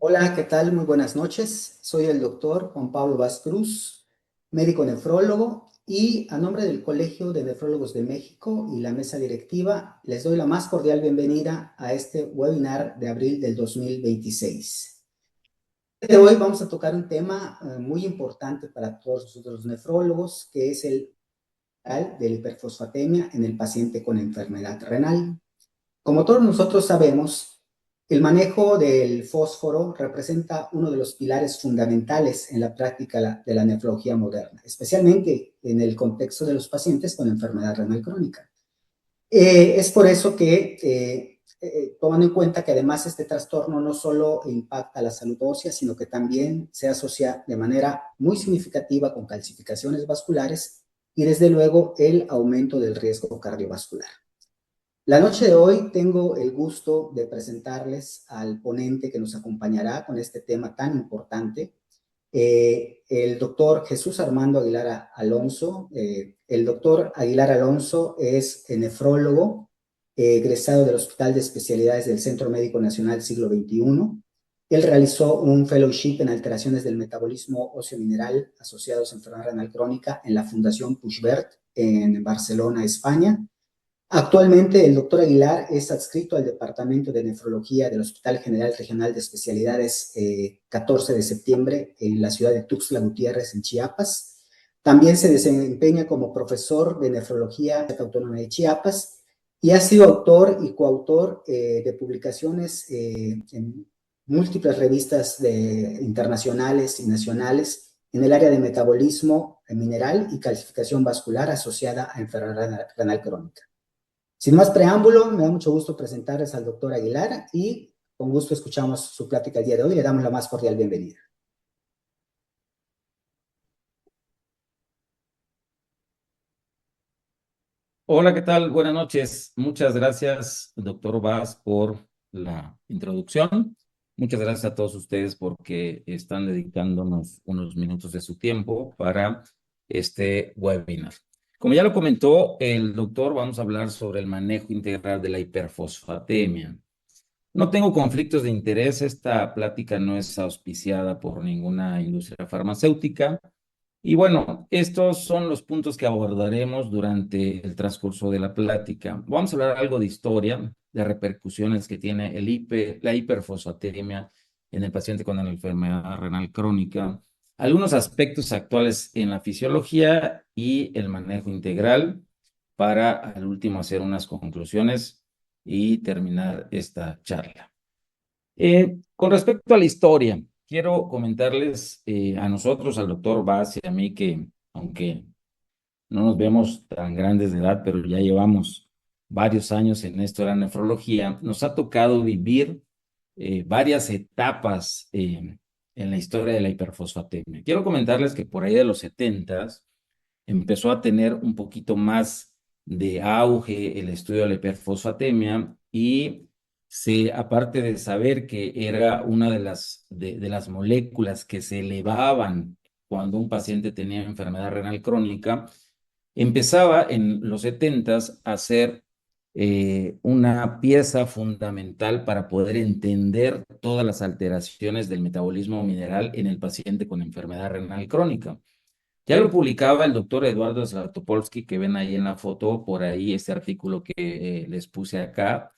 Hola, ¿qué tal? Muy buenas noches. Soy el doctor Juan Pablo Vaz Cruz, médico nefrólogo, y a nombre del Colegio de Nefrólogos de México y la mesa directiva, les doy la más cordial bienvenida a este webinar de abril del 2026. De hoy vamos a tocar un tema muy importante para todos nosotros los nefrólogos, que es el de la hiperfosfatemia en el paciente con enfermedad renal. Como todos nosotros sabemos, el manejo del fósforo representa uno de los pilares fundamentales en la práctica de la nefrología moderna, especialmente en el contexto de los pacientes con enfermedad renal crónica. Es por eso que, tomando en cuenta que además este trastorno no solo impacta la salud ósea, sino que también se asocia de manera muy significativa con calcificaciones vasculares y desde luego el aumento del riesgo cardiovascular. La noche de hoy tengo el gusto de presentarles al ponente que nos acompañará con este tema tan importante, el doctor Jesús Armando Aguilar Alonso. El doctor Aguilar Alonso es nefrólogo, egresado del Hospital de Especialidades del Centro Médico Nacional Siglo XXI. Él realizó un fellowship en alteraciones del metabolismo óseo mineral asociados a enfermedad renal crónica en la Fundación Puigverd en Barcelona, España. Actualmente, el doctor Aguilar es adscrito al Departamento de Nefrología del Hospital General Regional de Especialidades 14 de septiembre en la ciudad de Tuxtla Gutiérrez, en Chiapas. También se desempeña como profesor de Nefrología en la Autónoma de Chiapas y ha sido autor y coautor de publicaciones en múltiples revistas internacionales y nacionales en el área de metabolismo mineral y calcificación vascular asociada a enfermedad renal crónica. Sin más preámbulo, me da mucho gusto presentarles al doctor Aguilar y con gusto escuchamos su plática el día de hoy y le damos la más cordial bienvenida. Hola, ¿qué tal? Buenas noches. Muchas gracias, doctor Vaz, por la introducción. Muchas gracias a todos ustedes porque están dedicándonos unos minutos de su tiempo para este webinar. Como ya lo comentó el doctor, vamos a hablar sobre el manejo integral de la hiperfosfatemia. No tengo conflictos de interés. Esta plática no es auspiciada por ninguna industria farmacéutica. Y bueno, estos son los puntos que abordaremos durante el transcurso de la plática. Vamos a hablar algo de historia, de repercusiones que tiene la hiperfosfatemia en el paciente con la enfermedad renal crónica, algunos aspectos actuales en la fisiología y el manejo integral para al último hacer unas conclusiones y terminar esta charla. Con respecto a la historia, quiero comentarles a nosotros, al doctor Vaz y a mí, que aunque no nos vemos tan grandes de edad, pero ya llevamos varios años en esto de la nefrología, nos ha tocado vivir varias etapas en la historia de la hiperfosfatemia. Quiero comentarles que por ahí de los 70 empezó a tener un poquito más de auge el estudio de la hiperfosfatemia y aparte de saber que era una de las moléculas que se elevaban cuando un paciente tenía enfermedad renal crónica, empezaba en los 70 a ser una pieza fundamental para poder entender todas las alteraciones del metabolismo mineral en el paciente con enfermedad renal crónica. Ya lo publicaba el doctor Eduardo Zlatopolsky, que ven ahí en la foto, por ahí este artículo que les puse acá,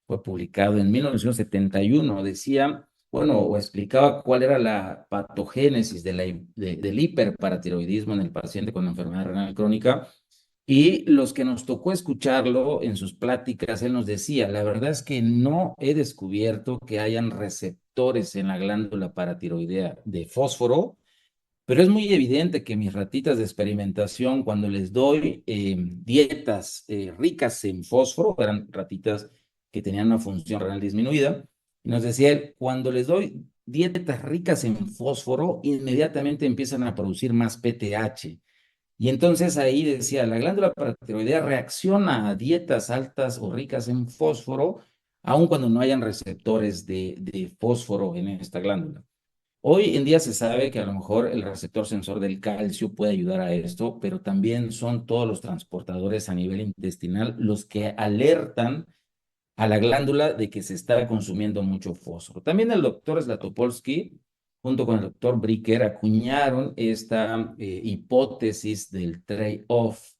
fue publicado en 1971. Decía, bueno, o explicaba cuál era la patogénesis del hiperparatiroidismo en el paciente con enfermedad renal crónica. Y los que nos tocó escucharlo en sus pláticas, él nos decía, la verdad es que no he descubierto que hayan receptores en la glándula paratiroidea de fósforo, pero es muy evidente que mis ratitas de experimentación, cuando les doy dietas ricas en fósforo, eran ratitas que tenían una función renal disminuida, y nos decía él, cuando les doy dietas ricas en fósforo, inmediatamente empiezan a producir más PTH. Y entonces ahí decía, la glándula paratiroidea reacciona a dietas altas o ricas en fósforo, aun cuando no hayan receptores de fósforo en esta glándula. Hoy en día se sabe que a lo mejor el receptor sensor del calcio puede ayudar a esto, pero también son todos los transportadores a nivel intestinal los que alertan a la glándula de que se está consumiendo mucho fósforo. También el doctor Zlatopolsky, junto con el doctor Bricker, acuñaron esta hipótesis del trade-off.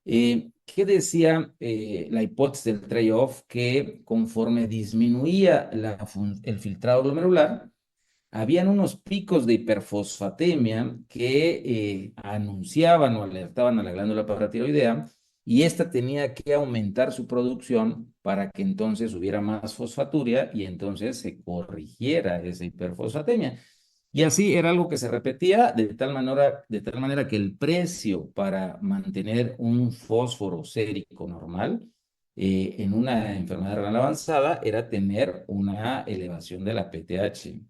¿Qué decía la hipótesis del trade-off? Que conforme disminuía el filtrado glomerular, habían unos picos de hiperfosfatemia que anunciaban o alertaban a la glándula paratiroidea, y esta tenía que aumentar su producción para que entonces hubiera más fosfaturia y entonces se corrigiera esa hiperfosfatemia. Y así era algo que se repetía de tal manera que el precio para mantener un fósforo sérico normal en una enfermedad renal avanzada era tener una elevación de la PTH.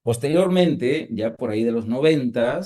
Posteriormente, ya por ahí de los 90,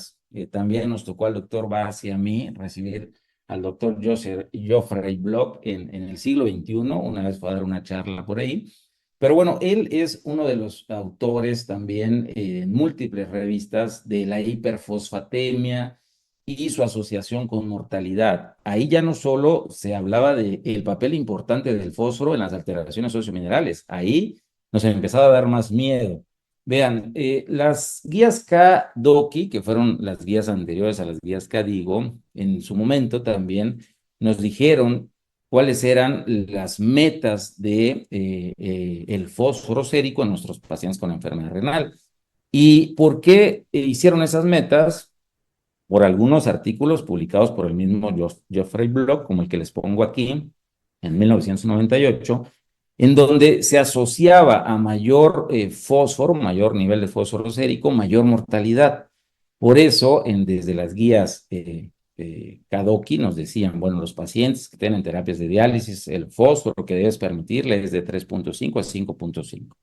también nos tocó al doctor Bass y a mí recibir al doctor Geoffrey Block en el siglo XXI. Una vez fue a dar una charla por ahí. Pero bueno, él es uno de los autores también en múltiples revistas de la hiperfosfatemia y su asociación con mortalidad. Ahí ya no solo se hablaba del papel importante del fósforo en las alteraciones sociominerales, ahí nos empezaba a dar más miedo. Vean, las guías K-DOCI, que fueron las guías anteriores a las guías K-DIGO, en su momento también nos dijeron cuáles eran las metas de el fósforo sérico en nuestros pacientes con enfermedad renal. ¿Y por qué hicieron esas metas? Por algunos artículos publicados por el mismo Geoffrey Block, como el que les pongo aquí, en 1998, en donde se asociaba a mayor fósforo, mayor nivel de fósforo sérico, mayor mortalidad. Por eso, desde las guías Kadoki nos decían, bueno, los pacientes que tienen terapias de diálisis, el fósforo que debes permitirles es de 3.5 a 5.5.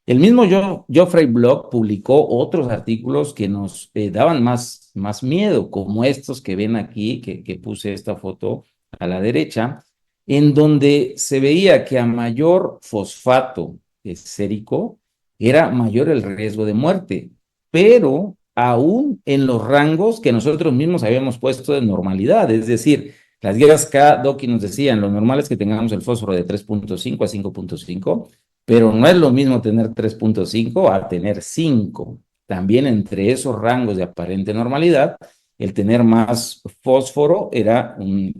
El mismo Geoffrey Block publicó otros artículos que nos daban más miedo, como estos que ven aquí, que puse esta foto a la derecha, en donde se veía que a mayor fosfato sérico era mayor el riesgo de muerte, pero aún en los rangos que nosotros mismos habíamos puesto de normalidad, es decir, las guías K-DOCI nos decían, lo normal es que tengamos el fósforo de 3.5 a 5.5, pero no es lo mismo tener 3.5 a tener 5. También entre esos rangos de aparente normalidad, el tener más fósforo era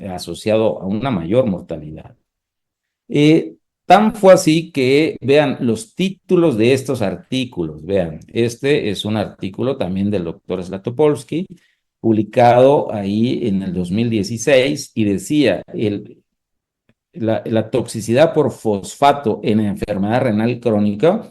asociado a una mayor mortalidad. Tan fue así que vean los títulos de estos artículos. Vean, este es un artículo también del doctor Zlatopolsky, publicado ahí en el 2016, y decía, la toxicidad por fosfato en enfermedad renal crónica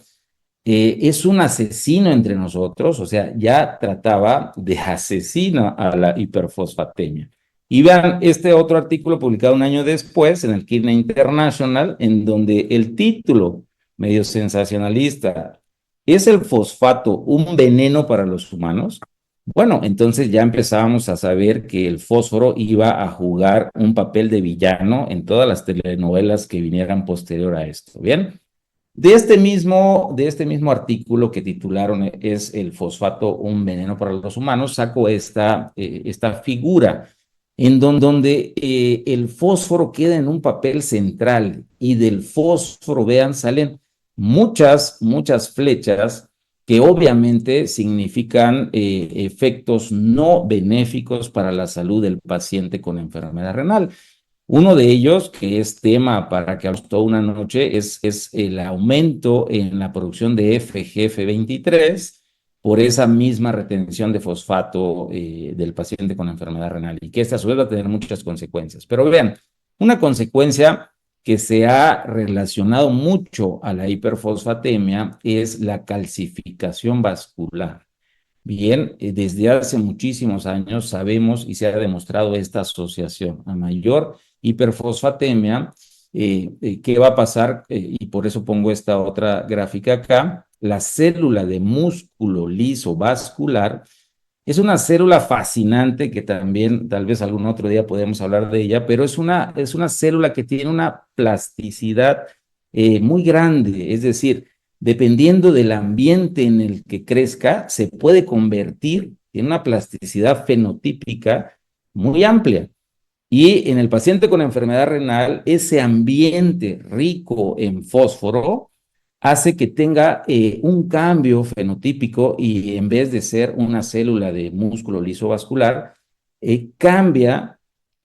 es un asesino entre nosotros, o sea, ya trataba de asesino a la hiperfosfatemia. Y vean este otro artículo publicado un año después en el Kidney International, en donde el título, medio sensacionalista, ¿es el fosfato un veneno para los humanos? Bueno, entonces ya empezábamos a saber que el fósforo iba a jugar un papel de villano en todas las telenovelas que vinieran posterior a esto. Bien, de este mismo artículo que titularon ¿Es el fosfato un veneno para los humanos? Saco esta figura en donde el fósforo queda en un papel central, y del fósforo, vean, salen muchas flechas que obviamente significan efectos no benéficos para la salud del paciente con enfermedad renal. Uno de ellos, que es tema para que hablemos toda una noche, es el aumento en la producción de FGF23 por esa misma retención de fosfato del paciente con enfermedad renal, y que esta a su vez va a tener muchas consecuencias. Pero vean, una consecuencia que se ha relacionado mucho a la hiperfosfatemia es la calcificación vascular. Bien, desde hace muchísimos años sabemos y se ha demostrado esta asociación a mayor hiperfosfatemia. ¿Qué va a pasar? Y por eso pongo esta otra gráfica acá. La célula de músculo liso vascular es una célula fascinante que también tal vez algún otro día podemos hablar de ella, pero es una célula que tiene una plasticidad muy grande, es decir, dependiendo del ambiente en el que crezca, se puede convertir en una plasticidad fenotípica muy amplia. Y en el paciente con enfermedad renal, ese ambiente rico en fósforo hace que tenga un cambio fenotípico y en vez de ser una célula de músculo liso vascular, cambia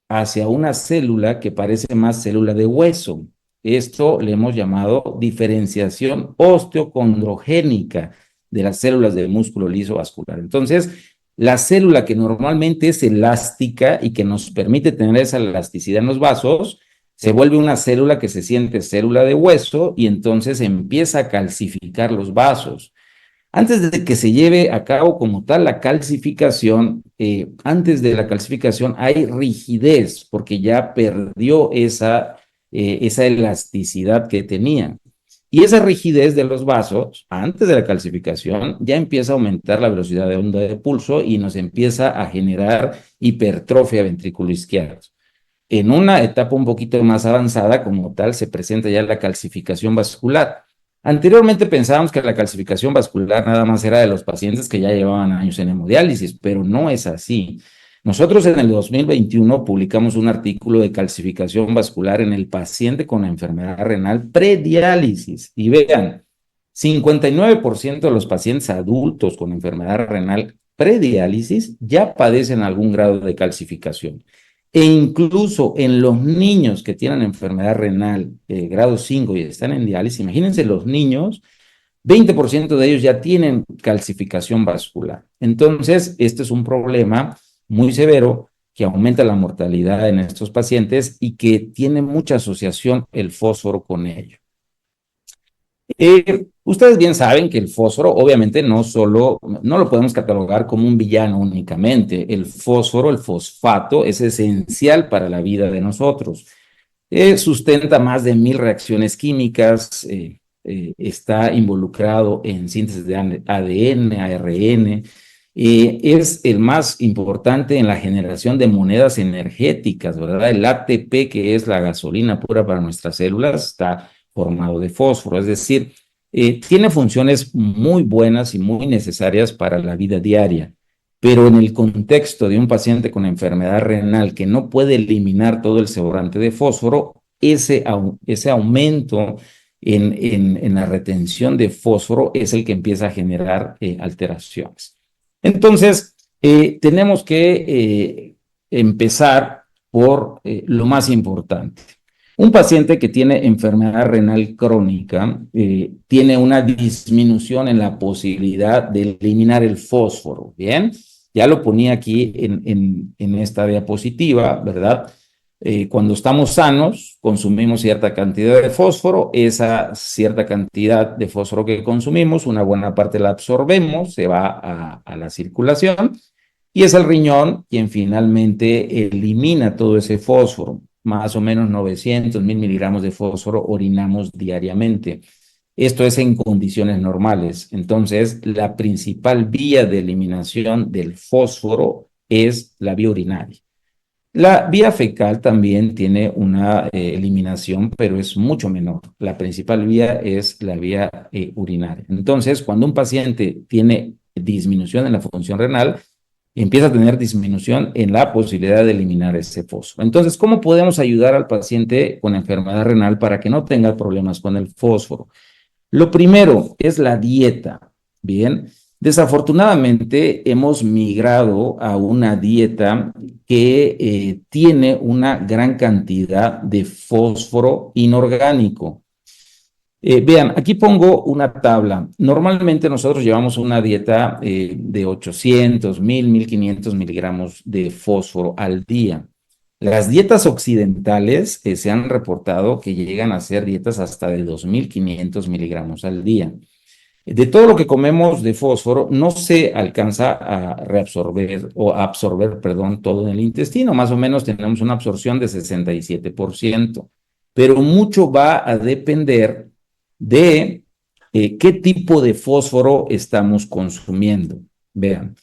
hacia una célula que parece más célula de hueso. Esto le hemos llamado diferenciación osteocondrogénica de las células del músculo liso vascular. Entonces, la célula que normalmente es elástica y que nos permite tener esa elasticidad en los vasos, se vuelve una célula que se siente célula de hueso y entonces empieza a calcificar los vasos. Antes de que se lleve a cabo como tal la calcificación, antes de la calcificación hay rigidez porque ya perdió esa elasticidad que tenía. Y esa rigidez de los vasos, antes de la calcificación, ya empieza a aumentar la velocidad de onda de pulso y nos empieza a generar hipertrofia ventrículo izquierdo. En una etapa un poquito más avanzada, como tal, se presenta ya la calcificación vascular. Anteriormente pensábamos que la calcificación vascular nada más era de los pacientes que ya llevaban años en hemodiálisis, pero no es así. Nosotros en el 2021 publicamos un artículo de calcificación vascular en el paciente con enfermedad renal prediálisis. Y vean, 59% de los pacientes adultos con enfermedad renal prediálisis ya padecen algún grado de calcificación. E incluso en los niños que tienen enfermedad renal grado 5 y están en diálisis, imagínense los niños, 20% de ellos ya tienen calcificación vascular. Entonces, este es un problema muy severo que aumenta la mortalidad en estos pacientes y que tiene mucha asociación el fósforo con ello. Ustedes bien saben que el fósforo, obviamente, no lo podemos catalogar como un villano únicamente. El fósforo, el fosfato, es esencial para la vida de nosotros. Sustenta más de 1000 reacciones químicas, está involucrado en síntesis de ADN, ARN, es el más importante en la generación de monedas energéticas, ¿verdad? El ATP, que es la gasolina pura para nuestras células, está formado de fósforo, es decir, tiene funciones muy buenas y muy necesarias para la vida diaria, pero en el contexto de un paciente con enfermedad renal que no puede eliminar todo el sobrante de fósforo, ese aumento en la retención de fósforo es el que empieza a generar alteraciones. Entonces, tenemos que empezar por lo más importante. Un paciente que tiene enfermedad renal crónica tiene una disminución en la posibilidad de eliminar el fósforo, ¿bien? Ya lo ponía aquí en esta diapositiva, ¿verdad? Cuando estamos sanos, consumimos cierta cantidad de fósforo, esa cierta cantidad de fósforo que consumimos, una buena parte la absorbemos, se va a la circulación, y es el riñón quien finalmente elimina todo ese fósforo. Más o menos 900.000 miligramos de fósforo orinamos diariamente. Esto es en condiciones normales. Entonces, la principal vía de eliminación del fósforo es la vía urinaria. La vía fecal también tiene una eliminación, pero es mucho menor. La principal vía es la vía urinaria. Entonces, cuando un paciente tiene disminución en la función renal, empieza a tener disminución en la posibilidad de eliminar ese fósforo. Entonces, ¿cómo podemos ayudar al paciente con enfermedad renal para que no tenga problemas con el fósforo? Lo primero es la dieta. Bien, desafortunadamente hemos migrado a una dieta que tiene una gran cantidad de fósforo inorgánico. Vean, aquí pongo una tabla. Normalmente nosotros llevamos una dieta de 800, 1500 miligramos de fósforo al día. Las dietas occidentales se han reportado que llegan a ser dietas hasta de 2500 miligramos al día. De todo lo que comemos de fósforo, no se alcanza a reabsorber o a absorber, perdón, todo en el intestino. Más o menos tenemos una absorción de 67%, pero mucho va a depender de qué tipo de fósforo estamos consumiendo. Vean,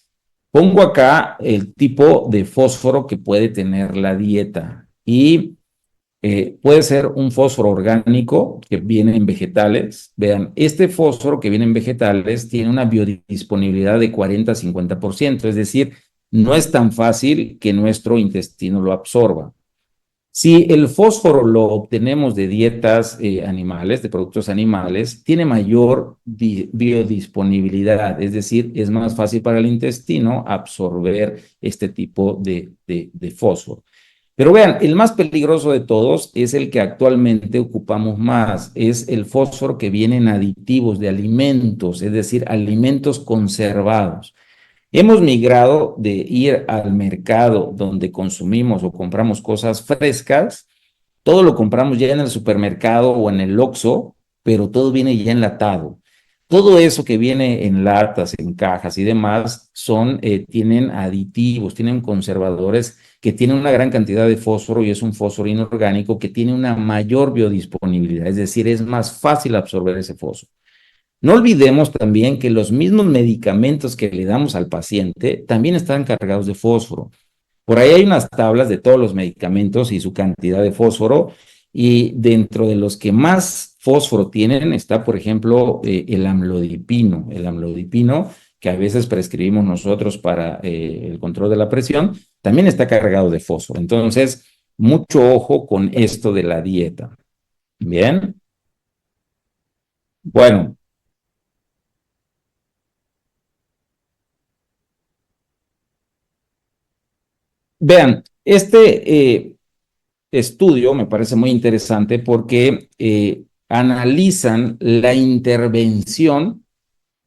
pongo acá el tipo de fósforo que puede tener la dieta y puede ser un fósforo orgánico que viene en vegetales. Vean, este fósforo que viene en vegetales tiene una biodisponibilidad de 40-50%, es decir, no es tan fácil que nuestro intestino lo absorba. Si el fósforo lo obtenemos de dietas animales, de productos animales, tiene mayor biodisponibilidad, es decir, es más fácil para el intestino absorber este tipo de fósforo. Pero vean, el más peligroso de todos es el que actualmente ocupamos más, es el fósforo que viene en aditivos de alimentos, es decir, alimentos conservados. Hemos migrado de ir al mercado donde consumimos o compramos cosas frescas, todo lo compramos ya en el supermercado o en el Oxxo, pero todo viene ya enlatado. Todo eso que viene en latas, en cajas y demás, tienen aditivos, tienen conservadores que tienen una gran cantidad de fósforo y es un fósforo inorgánico que tiene una mayor biodisponibilidad, es decir, es más fácil absorber ese fósforo. No olvidemos también que los mismos medicamentos que le damos al paciente también están cargados de fósforo. Por ahí hay unas tablas de todos los medicamentos y su cantidad de fósforo, y dentro de los que más fósforo tienen está, por ejemplo, el amlodipino. El amlodipino, que a veces prescribimos nosotros para el control de la presión, también está cargado de fósforo. Entonces, mucho ojo con esto de la dieta. Bien, bueno, vean, estudio me parece muy interesante porque analizan la intervención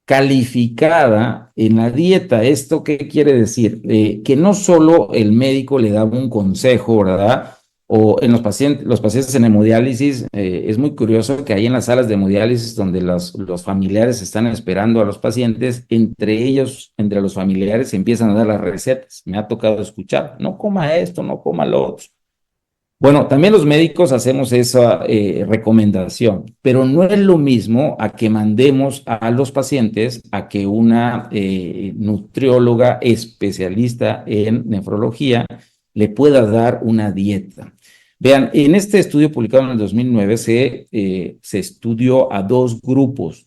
calificada en la dieta. ¿Esto qué quiere decir? Que no solo el médico le da un consejo, ¿verdad? O en los pacientes en hemodiálisis, es muy curioso que ahí en las salas de hemodiálisis donde los familiares están esperando a los pacientes, entre ellos, entre los familiares, se empiezan a dar las recetas. Me ha tocado escuchar, no coma esto, no coma lo otro. Bueno, también los médicos hacemos esa recomendación, pero no es lo mismo a que mandemos a los pacientes a que una nutrióloga especialista en nefrología le pueda dar una dieta. Vean, en este estudio publicado en el 2009 se estudió a dos grupos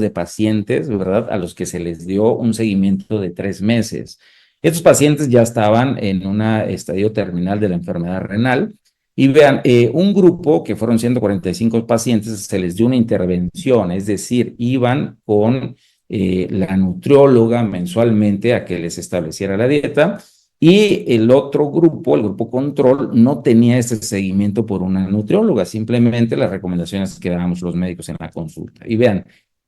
de pacientes, ¿verdad? A los que se les dio un seguimiento de 3 meses. Estos pacientes ya estaban en un estadio terminal de la enfermedad renal. Y vean, un grupo que fueron 145 pacientes, se les dio una intervención, es decir, iban con la nutrióloga mensualmente a que les estableciera la dieta, y el otro grupo, el grupo control, no tenía ese seguimiento por una nutrióloga, simplemente las recomendaciones que dábamos los médicos en la consulta. Y vean,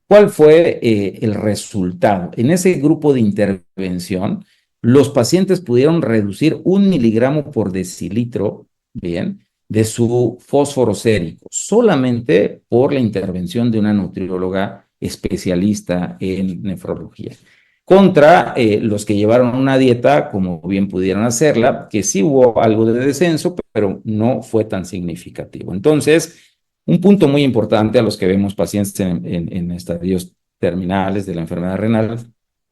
¿cuál fue el resultado? En ese grupo de intervención, los pacientes pudieron reducir 1 miligramo por decilitro, bien, de su fósforo sérico, solamente por la intervención de una nutrióloga especialista en nefrología, contra los que llevaron una dieta, como bien pudieron hacerla, que sí hubo algo de descenso, pero no fue tan significativo. Entonces, un punto muy importante a los que vemos pacientes en estadios terminales de la enfermedad renal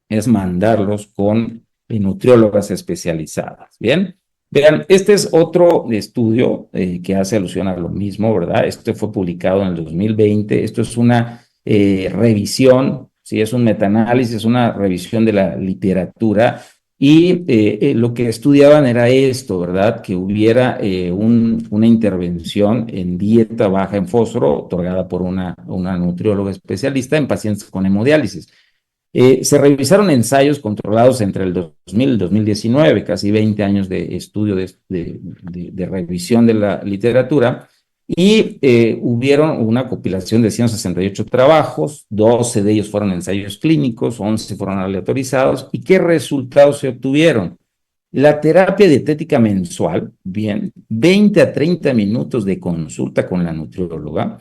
es mandarlos con nutriólogas especializadas. Bien. Vean, este es otro estudio que hace alusión a lo mismo, ¿verdad? Este fue publicado en el 2020. Esto es una revisión, ¿sí? Es un metaanálisis, una revisión de la literatura. Y lo que estudiaban era esto, ¿verdad? Que hubiera una intervención en dieta baja en fósforo otorgada por una nutrióloga especialista en pacientes con hemodiálisis. Se revisaron ensayos controlados entre el 2000 y el 2019, casi 20 años de estudio de revisión de la literatura, y hubieron una compilación de 168 trabajos, 12 de ellos fueron ensayos clínicos, 11 fueron aleatorizados. ¿Y qué resultados se obtuvieron? La terapia dietética mensual, bien, 20 a 30 minutos de consulta con la nutrióloga,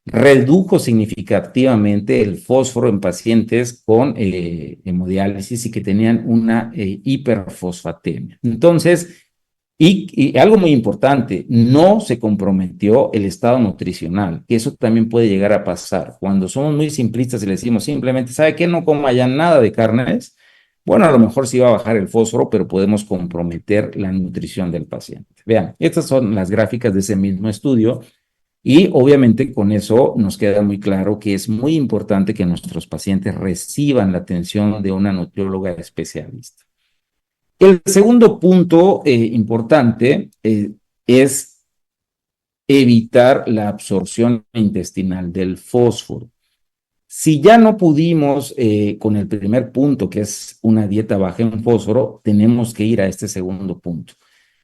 redujo significativamente el fósforo en pacientes con hemodiálisis y que tenían una hiperfosfatemia. Entonces, y algo muy importante, no se comprometió el estado nutricional, que eso también puede llegar a pasar. Cuando somos muy simplistas y le decimos simplemente, ¿sabe qué? No coma ya nada de carnes. Bueno, a lo mejor sí va a bajar el fósforo, pero podemos comprometer la nutrición del paciente. Vean, estas son las gráficas de ese mismo estudio. Y obviamente con eso nos queda muy claro que es muy importante que nuestros pacientes reciban la atención de una nutrióloga especialista. El segundo punto importante es evitar la absorción intestinal del fósforo. Si ya no pudimos con el primer punto, que es una dieta baja en fósforo, tenemos que ir a este segundo punto.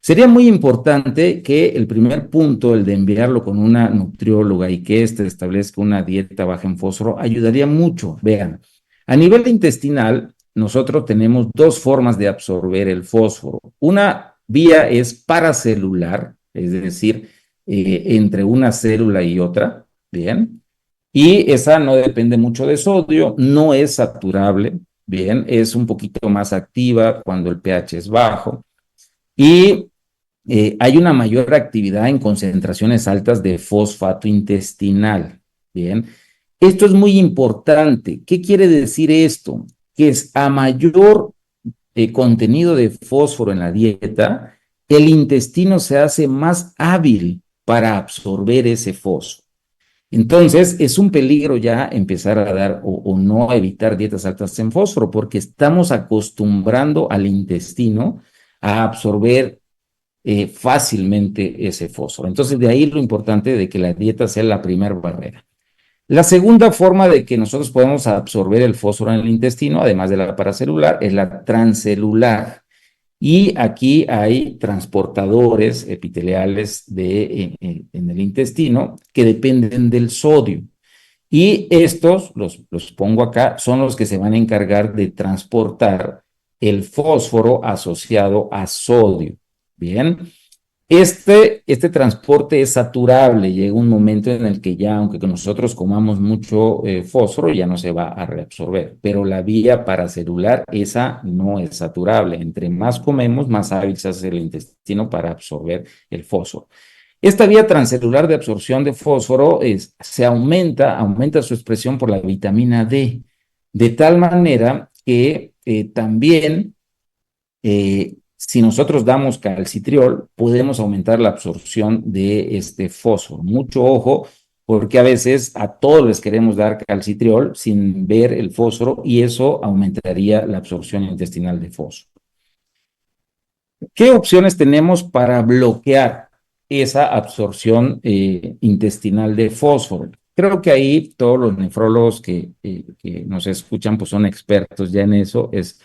Sería muy importante que el primer punto, el de enviarlo con una nutrióloga y que éste establezca una dieta baja en fósforo, ayudaría mucho. Vean, a nivel intestinal, nosotros tenemos dos formas de absorber el fósforo. Una vía es paracelular, es decir, entre una célula y otra, ¿bien? Y esa no depende mucho de sodio, no es saturable, bien, es un poquito más activa cuando el pH es bajo y hay una mayor actividad en concentraciones altas de fosfato intestinal, bien. Esto es muy importante. ¿Qué quiere decir esto? Que es a mayor contenido de fósforo en la dieta, el intestino se hace más hábil para absorber ese fósforo. Entonces, es un peligro ya empezar a dar o no evitar dietas altas en fósforo, porque estamos acostumbrando al intestino a absorber fácilmente ese fósforo. Entonces, de ahí lo importante de que la dieta sea la primera barrera. La segunda forma de que nosotros podemos absorber el fósforo en el intestino, además de la paracelular, es la transcelular. Y aquí hay transportadores epiteliales en el intestino que dependen del sodio. Y estos, los pongo acá, son los que se van a encargar de transportar el fósforo asociado a sodio. Bien, este transporte es saturable, llega un momento en el que ya, aunque nosotros comamos mucho fósforo, ya no se va a reabsorber, pero la vía paracelular, esa no es saturable. Entre más comemos, más hábil se hace el intestino para absorber el fósforo. Esta vía transcelular de absorción de fósforo se aumenta su expresión por la vitamina D, de tal manera que también si nosotros damos calcitriol, podemos aumentar la absorción de este fósforo. Mucho ojo, porque a veces a todos les queremos dar calcitriol sin ver el fósforo y eso aumentaría la absorción intestinal de fósforo. ¿Qué opciones tenemos para bloquear esa absorción intestinal de fósforo? Creo que ahí todos los nefrólogos que nos escuchan pues son expertos ya en eso. Es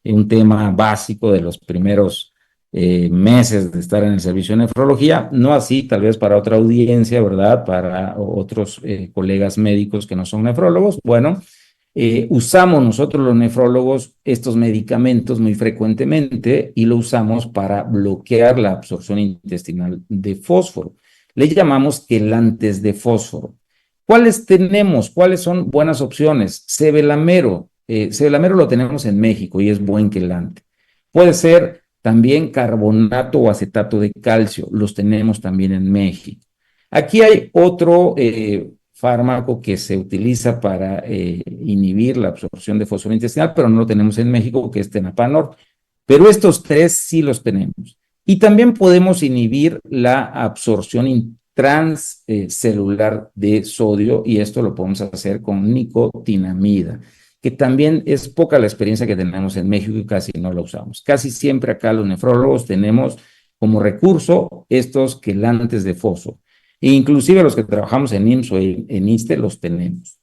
un tema básico de los primeros meses de estar en el servicio de nefrología. No así tal vez para otra audiencia, ¿verdad? Para otros colegas médicos que no son nefrólogos. Bueno, usamos nosotros los nefrólogos estos medicamentos muy frecuentemente y lo usamos para bloquear la absorción intestinal de fósforo. Le llamamos quelantes de fósforo. ¿Cuáles tenemos? ¿Cuáles son buenas opciones? Cebelamero. Cebelamero lo tenemos en México y es buen quelante. Puede ser también carbonato o acetato de calcio. Los tenemos también en México. Aquí hay otro fármaco que se utiliza para inhibir la absorción de fósforo intestinal, pero no lo tenemos en México, que es Tenapanor. Pero estos tres sí los tenemos. Y también podemos inhibir la absorción transcelular de sodio, y esto lo podemos hacer con nicotinamida, que también es poca la experiencia que tenemos en México y casi no la usamos. Casi siempre acá los nefrólogos tenemos como recurso estos quelantes de fósforo. E inclusive los que trabajamos en IMSS o en ISSSTE los tenemos.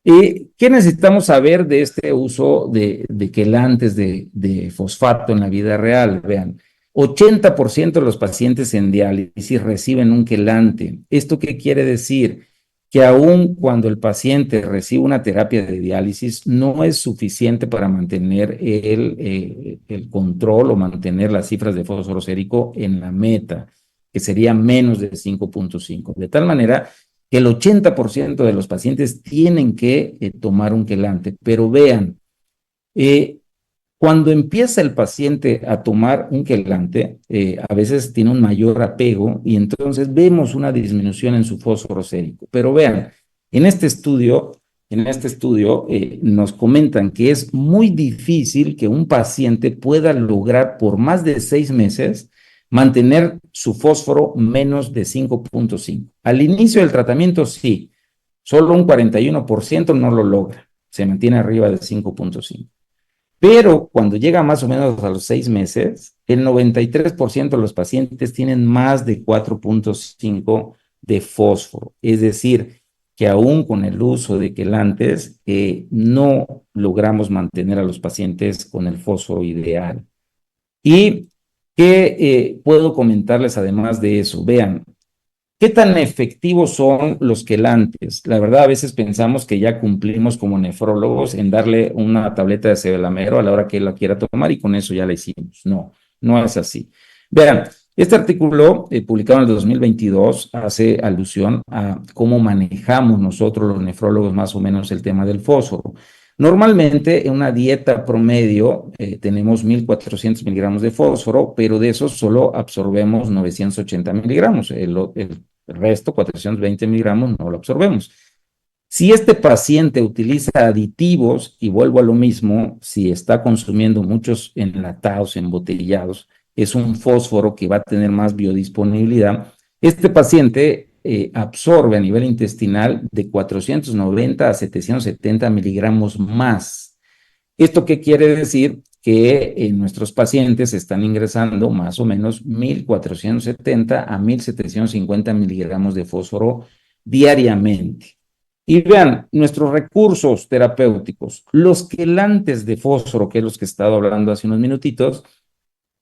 ¿Qué necesitamos saber de este uso de quelantes de fosfato en la vida real? Vean, 80% de los pacientes en diálisis reciben un quelante. ¿Esto qué quiere decir? Que aun cuando el paciente recibe una terapia de diálisis, no es suficiente para mantener el control o mantener las cifras de fósforo sérico en la meta, que sería menos de 5.5. De tal manera que el 80% de los pacientes tienen que tomar un quelante. Pero vean, cuando empieza el paciente a tomar un quelante, a veces tiene un mayor apego y entonces vemos una disminución en su fósforo sérico. Pero vean, en este estudio nos comentan que es muy difícil que un paciente pueda lograr por más de 6 meses mantener su fósforo menos de 5.5. Al inicio del tratamiento sí, solo un 41% no lo logra, se mantiene arriba de 5.5. Pero cuando llega más o menos a los 6 meses, el 93% de los pacientes tienen más de 4.5 de fósforo. Es decir, que aún con el uso de quelantes no logramos mantener a los pacientes con el fósforo ideal. ¿Y qué puedo comentarles además de eso? Vean, ¿qué tan efectivos son los quelantes? La verdad, a veces pensamos que ya cumplimos como nefrólogos en darle una tableta de cebelamero a la hora que él la quiera tomar y con eso ya la hicimos. No, no es así. Vean, este artículo publicado en el 2022 hace alusión a cómo manejamos nosotros los nefrólogos más o menos el tema del fósforo. Normalmente en una dieta promedio tenemos 1.400 miligramos de fósforo, pero de esos solo absorbemos 980 miligramos. El resto, 420 miligramos, no lo absorbemos. Si este paciente utiliza aditivos, y vuelvo a lo mismo, si está consumiendo muchos enlatados, embotellados, es un fósforo que va a tener más biodisponibilidad. Este paciente absorbe a nivel intestinal de 490 a 770 miligramos más. ¿Esto qué quiere decir? Que nuestros pacientes están ingresando más o menos 1.470 a 1.750 miligramos de fósforo diariamente. Y vean, nuestros recursos terapéuticos, los quelantes de fósforo, que es los que he estado hablando hace unos minutitos,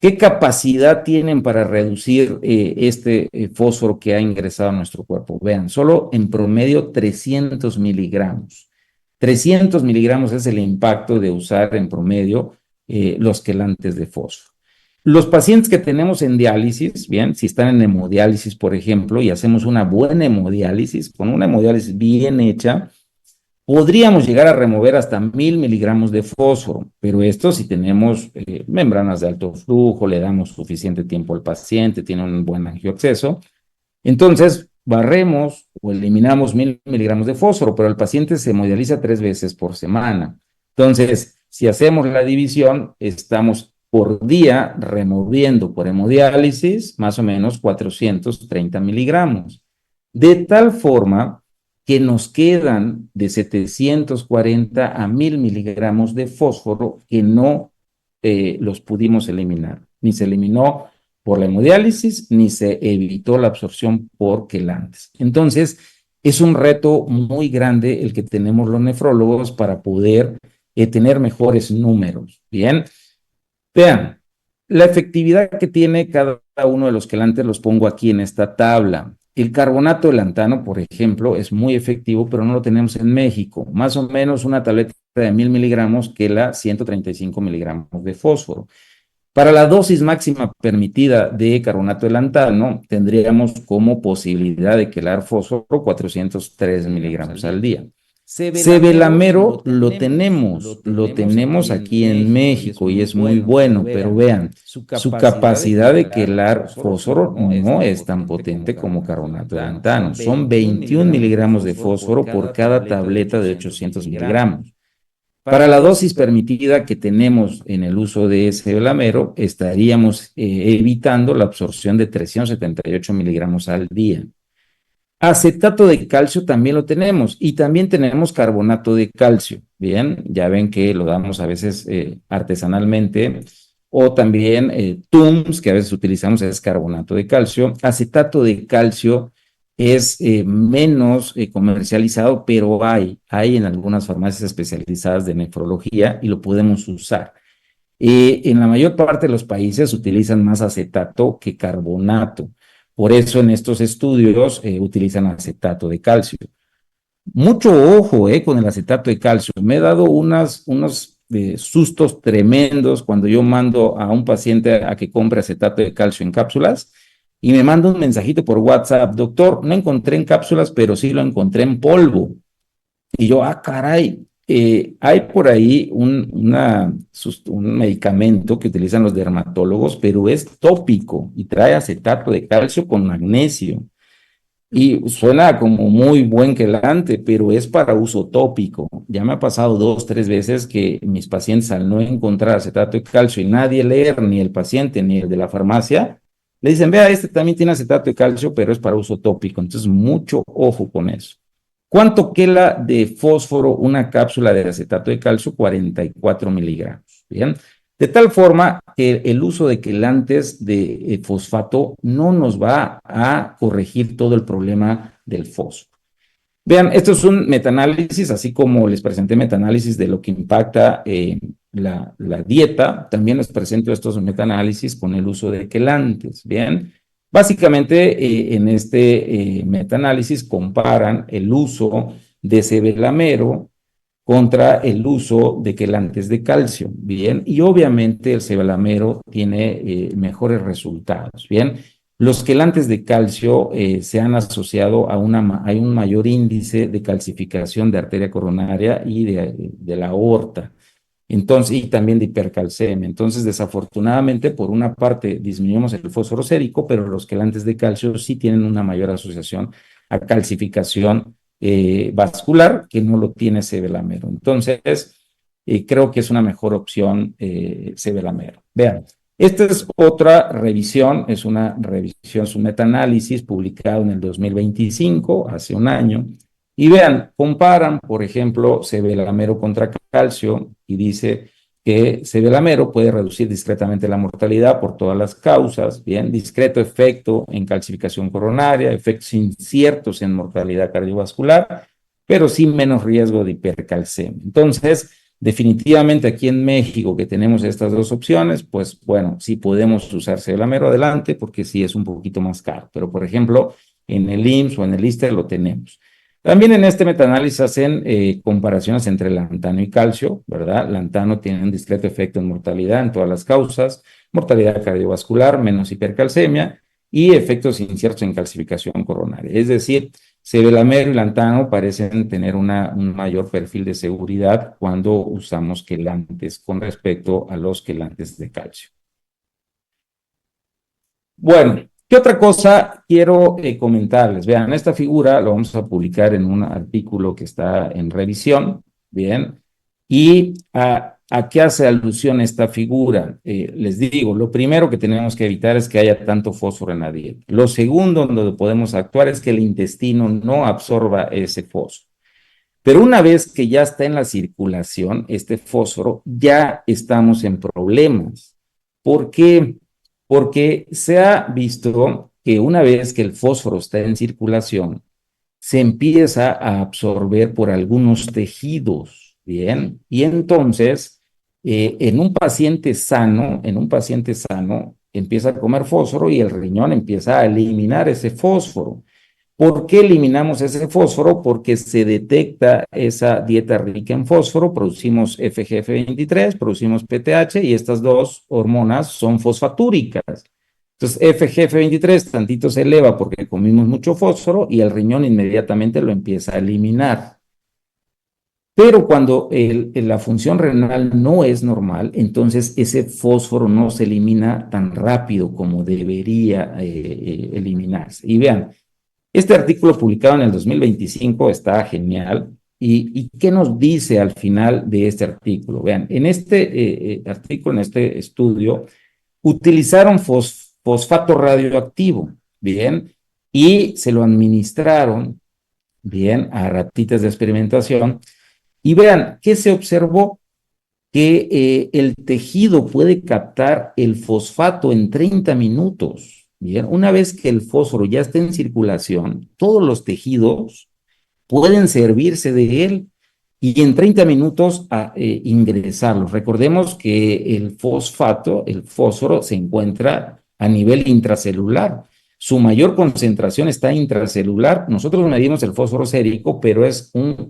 ¿qué capacidad tienen para reducir este fósforo que ha ingresado a nuestro cuerpo? Vean, solo en promedio 300 miligramos. 300 miligramos es el impacto de usar en promedio los quelantes de fósforo. Los pacientes que tenemos en diálisis, bien, si están en hemodiálisis, por ejemplo, y hacemos una buena hemodiálisis, con una hemodiálisis bien hecha, podríamos llegar a remover hasta 1.000 miligramos de fósforo, pero esto si tenemos membranas de alto flujo, le damos suficiente tiempo al paciente, tiene un buen angioacceso, entonces barremos o eliminamos 1.000 miligramos de fósforo, pero el paciente se hemodializa 3 veces por semana. Entonces, si hacemos la división, estamos por día removiendo por hemodiálisis más o menos 430 miligramos. De tal forma que nos quedan de 740 a 1.000 miligramos de fósforo que no los pudimos eliminar. Ni se eliminó por la hemodiálisis, ni se evitó la absorción por quelantes. Entonces, es un reto muy grande el que tenemos los nefrólogos para poder tener mejores números. Bien, vean, la efectividad que tiene cada uno de los quelantes los pongo aquí en esta tabla. El carbonato de lantano, por ejemplo, es muy efectivo, pero no lo tenemos en México. Más o menos una tableta de 1.000 miligramos que la 135 miligramos de fósforo. Para la dosis máxima permitida de carbonato de lantano, tendríamos como posibilidad de quelar fósforo 403 miligramos al día. Cebelamero lo tenemos aquí en México y es muy bueno, pero vean, su capacidad de quelar fósforo no es tan potente como carbonato de lantano. Son 21 miligramos de fósforo por cada tableta de 800 miligramos. Para la dosis permitida que tenemos en el uso de cebelamero, estaríamos evitando la absorción de 378 miligramos al día. Acetato de calcio también lo tenemos y también tenemos carbonato de calcio. Bien, ya ven que lo damos a veces artesanalmente o también TUMS, que a veces utilizamos, es carbonato de calcio. Acetato de calcio es menos comercializado, pero hay en algunas farmacias especializadas de nefrología y lo podemos usar. En la mayor parte de los países utilizan más acetato que carbonato. Por eso en estos estudios utilizan acetato de calcio. Mucho ojo con el acetato de calcio. Me he dado unos sustos tremendos cuando yo mando a un paciente a que compre acetato de calcio en cápsulas y me manda un mensajito por WhatsApp: doctor, no encontré en cápsulas, pero sí lo encontré en polvo. Y yo, caray, hay por ahí un medicamento que utilizan los dermatólogos, pero es tópico y trae acetato de calcio con magnesio. Y suena como muy buen quelante, pero es para uso tópico. Ya me ha pasado 2, 3 veces que mis pacientes, al no encontrar acetato de calcio y nadie leer, ni el paciente ni el de la farmacia, le dicen: vea, este también tiene acetato de calcio, pero es para uso tópico. Entonces, mucho ojo con eso. ¿Cuánto quela de fósforo una cápsula de acetato de calcio? 44 miligramos. Bien. De tal forma que el uso de quelantes de fosfato no nos va a corregir todo el problema del fósforo. Vean, esto es un metaanálisis, así como les presenté metaanálisis de lo que impacta la dieta, también les presento estos metaanálisis con el uso de quelantes, ¿bien? Básicamente, en este metaanálisis comparan el uso de cebelamero contra el uso de quelantes de calcio, ¿bien? Y obviamente el cebelamero tiene mejores resultados, ¿bien? Los quelantes de calcio se han asociado a un mayor índice de calcificación de arteria coronaria y de la aorta. Entonces, y también de hipercalcemia. Entonces, desafortunadamente, por una parte, disminuimos el fósforo sérico, pero los quelantes de calcio sí tienen una mayor asociación a calcificación vascular que no lo tiene cebelamero. Entonces, creo que es una mejor opción cebelamero. Vean, esta es otra revisión, es una revisión, es un metaanálisis publicado en el 2025, hace un año, y vean, comparan, por ejemplo, cebelamero contra calcio y dice que cebelamero puede reducir discretamente la mortalidad por todas las causas, bien, discreto efecto en calcificación coronaria, efectos inciertos en mortalidad cardiovascular, pero sin menos riesgo de hipercalcemia. Entonces, definitivamente aquí en México que tenemos estas dos opciones, pues bueno, sí podemos usar cebelamero adelante porque sí es un poquito más caro, pero por ejemplo, en el IMSS o en el ISSSTE lo tenemos. También en este metaanálisis hacen comparaciones entre lantano y calcio, ¿verdad? Lantano tiene un discreto efecto en mortalidad en todas las causas, mortalidad cardiovascular, menos hipercalcemia y efectos inciertos en calcificación coronaria. Es decir, cebelamero y lantano parecen tener un mayor perfil de seguridad cuando usamos quelantes con respecto a los quelantes de calcio. Bueno, ¿qué otra cosa quiero comentarles? Vean, esta figura lo vamos a publicar en un artículo que está en revisión, ¿bien? ¿Y a qué hace alusión esta figura? Les digo, lo primero que tenemos que evitar es que haya tanto fósforo en la dieta. Lo segundo donde podemos actuar es que el intestino no absorba ese fósforo. Pero una vez que ya está en la circulación, este fósforo, ya estamos en problemas. ¿Por qué? Porque se ha visto que una vez que el fósforo está en circulación, se empieza a absorber por algunos tejidos, ¿bien? Y entonces, en un paciente sano, empieza a comer fósforo y el riñón empieza a eliminar ese fósforo. ¿Por qué eliminamos ese fósforo? Porque se detecta esa dieta rica en fósforo, producimos FGF23, producimos PTH y estas dos hormonas son fosfatúricas. Entonces, FGF23 tantito se eleva porque comimos mucho fósforo y el riñón inmediatamente lo empieza a eliminar. Pero cuando la función renal no es normal, entonces ese fósforo no se elimina tan rápido como debería eliminarse. Y vean, este artículo publicado en el 2025 está genial. ¿Y qué nos dice al final de este artículo? Vean, en este artículo, en este estudio, utilizaron fosfato radioactivo, ¿bien? Y se lo administraron, ¿bien? A ratitas de experimentación. Y vean, ¿qué se observó? Que el tejido puede captar el fosfato en 30 minutos. Bien, una vez que el fósforo ya está en circulación, todos los tejidos pueden servirse de él y en 30 minutos ingresarlos. Recordemos que el fosfato, el fósforo, se encuentra a nivel intracelular. Su mayor concentración está intracelular. Nosotros medimos el fósforo sérico, pero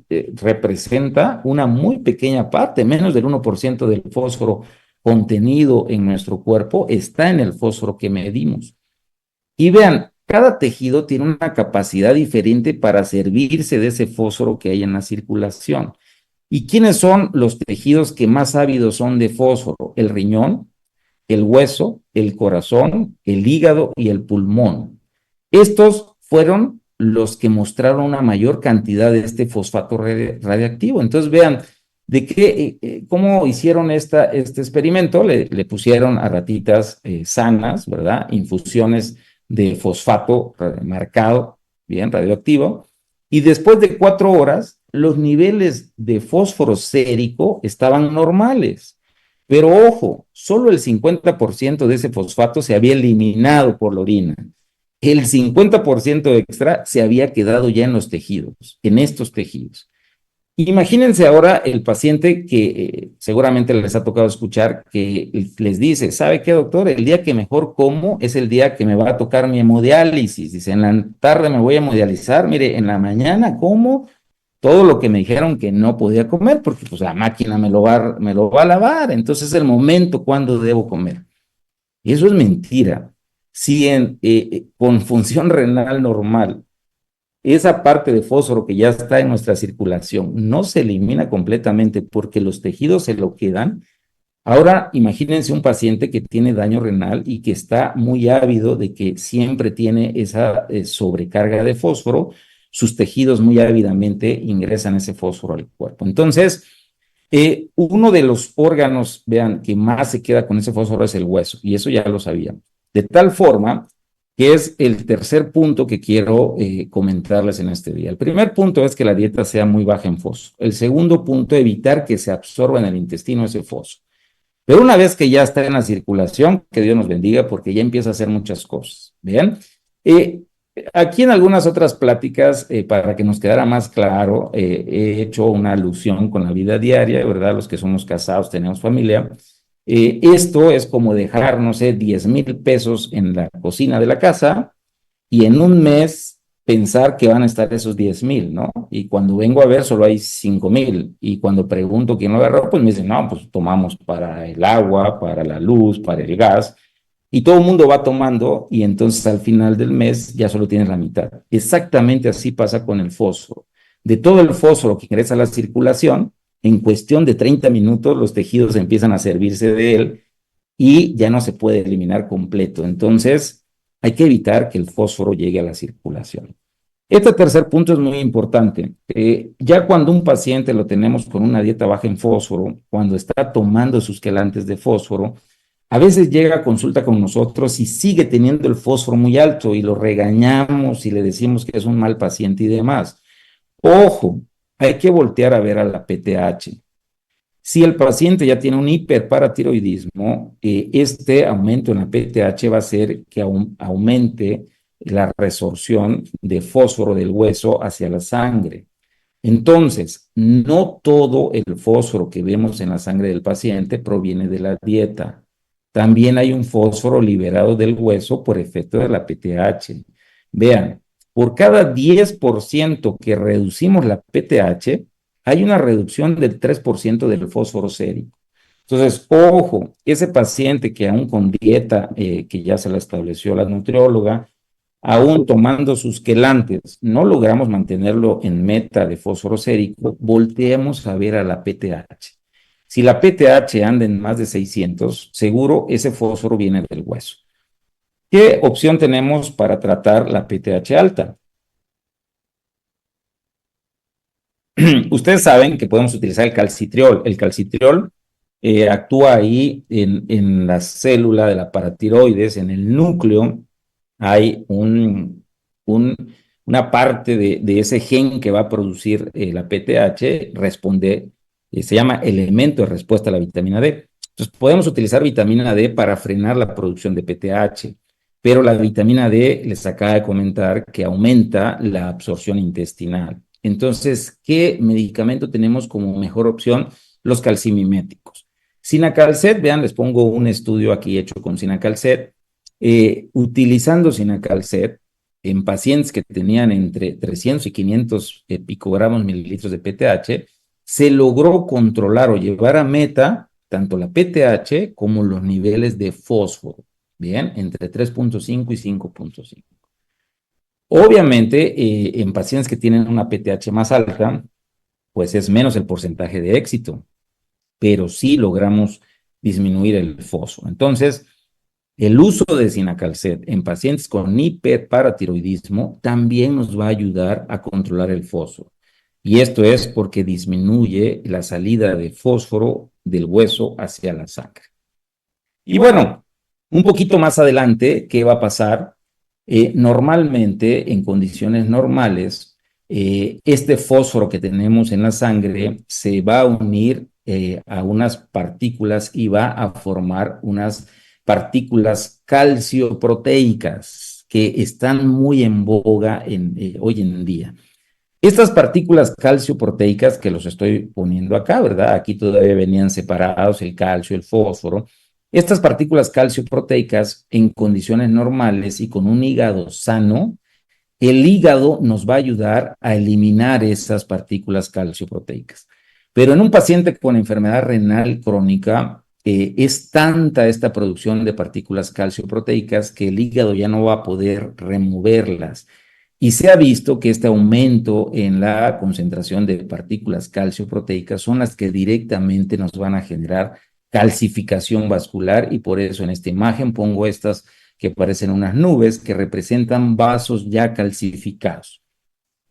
representa una muy pequeña parte, menos del 1% del fósforo contenido en nuestro cuerpo está en el fósforo que medimos. Y vean, cada tejido tiene una capacidad diferente para servirse de ese fósforo que hay en la circulación. ¿Y quiénes son los tejidos que más ávidos son de fósforo? El riñón, el hueso, el corazón, el hígado y el pulmón. Estos fueron los que mostraron una mayor cantidad de este fosfato radiactivo. Entonces vean, ¿cómo hicieron este experimento? Le pusieron a ratitas sanas, ¿verdad? Infusiones de fosfato marcado, bien, radioactivo, y después de 4 horas, los niveles de fósforo sérico estaban normales. Pero ojo, solo el 50% de ese fosfato se había eliminado por la orina. El 50% extra se había quedado ya en los tejidos, en estos tejidos. Imagínense ahora el paciente que seguramente les ha tocado escuchar que les dice, ¿sabe qué, doctor? El día que mejor como es el día que me va a tocar mi hemodiálisis. Dice, en la tarde me voy a hemodializar, mire, en la mañana como todo lo que me dijeron que no podía comer, porque pues la máquina me lo va a lavar, entonces es el momento cuando debo comer. Y eso es mentira. Si con función renal normal esa parte de fósforo que ya está en nuestra circulación no se elimina completamente porque los tejidos se lo quedan. Ahora imagínense un paciente que tiene daño renal y que está muy ávido de que siempre tiene esa sobrecarga de fósforo, sus tejidos muy ávidamente ingresan ese fósforo al cuerpo. Entonces, uno de los órganos, vean, que más se queda con ese fósforo es el hueso, y eso ya lo sabían. De tal forma que es el tercer punto que quiero comentarles en este día. El primer punto es que la dieta sea muy baja en fósforo. El segundo punto, evitar que se absorba en el intestino ese fósforo. Pero una vez que ya está en la circulación, que Dios nos bendiga, porque ya empieza a hacer muchas cosas. Bien, eh, aquí en algunas otras pláticas, para que nos quedara más claro, he hecho una alusión con la vida diaria, ¿verdad? Los que somos casados, tenemos familia. Esto es como dejar, no sé, 10,000 pesos en la cocina de la casa y en un mes pensar que van a estar esos 10,000, ¿no? Y cuando vengo a ver solo hay 5,000 y cuando pregunto quién lo agarró, pues me dicen, no, pues tomamos para el agua, para la luz, para el gas y todo el mundo va tomando y entonces al final del mes ya solo tienes la mitad. Exactamente así pasa con el fósforo. De todo el fósforo que ingresa a la circulación, en cuestión de 30 minutos los tejidos empiezan a servirse de él y ya no se puede eliminar completo. Entonces, hay que evitar que el fósforo llegue a la circulación. Este tercer punto es muy importante. Ya cuando un paciente lo tenemos con una dieta baja en fósforo, cuando está tomando sus quelantes de fósforo, a veces llega a consulta con nosotros y sigue teniendo el fósforo muy alto y lo regañamos y le decimos que es un mal paciente y demás. Ojo, hay que voltear a ver a la PTH. Si el paciente ya tiene un hiperparatiroidismo, este aumento en la PTH va a hacer que aumente la resorción de fósforo del hueso hacia la sangre. Entonces, no todo el fósforo que vemos en la sangre del paciente proviene de la dieta. También hay un fósforo liberado del hueso por efecto de la PTH. Vean, por cada 10% que reducimos la PTH, hay una reducción del 3% del fósforo sérico. Entonces, ojo, ese paciente que aún con dieta que ya se la estableció la nutrióloga, aún tomando sus quelantes, no logramos mantenerlo en meta de fósforo sérico, volteemos a ver a la PTH. Si la PTH anda en más de 600, seguro ese fósforo viene del hueso. ¿Qué opción tenemos para tratar la PTH alta? Ustedes saben que podemos utilizar el calcitriol. El calcitriol actúa ahí en la célula de la paratiroides, en el núcleo. Hay una parte de ese gen que va a producir la PTH, responde, se llama elemento de respuesta a la vitamina D. Entonces, podemos utilizar vitamina D para frenar la producción de PTH, pero la vitamina D, les acaba de comentar, que aumenta la absorción intestinal. Entonces, ¿qué medicamento tenemos como mejor opción? Los calcimiméticos. Sinacalcet, vean, les pongo un estudio aquí hecho con Sinacalcet. Utilizando Sinacalcet en pacientes que tenían entre 300 y 500 picogramos mililitros de PTH, se logró controlar o llevar a meta tanto la PTH como los niveles de fósforo, bien, entre 3,5 y 5,5. Obviamente, en pacientes que tienen una PTH más alta, pues es menos el porcentaje de éxito, pero sí logramos disminuir el fósforo. Entonces, el uso de Sinacalcet en pacientes con hiperparatiroidismo también nos va a ayudar a controlar el fósforo. Y esto es porque disminuye la salida de fósforo del hueso hacia la sangre. Y bueno, un poquito más adelante, ¿qué va a pasar? Normalmente, en condiciones normales, este fósforo que tenemos en la sangre se va a unir a unas partículas y va a formar unas partículas calcioproteicas que están muy en boga hoy en día. Estas partículas calcioproteicas que los estoy poniendo acá, ¿verdad? Aquí todavía venían separados el calcio, el fósforo. Estas partículas calcioproteicas en condiciones normales y con un hígado sano, el hígado nos va a ayudar a eliminar esas partículas calcioproteicas. Pero en un paciente con enfermedad renal crónica, es tanta esta producción de partículas calcioproteicas que el hígado ya no va a poder removerlas. Y se ha visto que este aumento en la concentración de partículas calcioproteicas son las que directamente nos van a generar calcificación vascular, y por eso en esta imagen pongo estas que parecen unas nubes que representan vasos ya calcificados.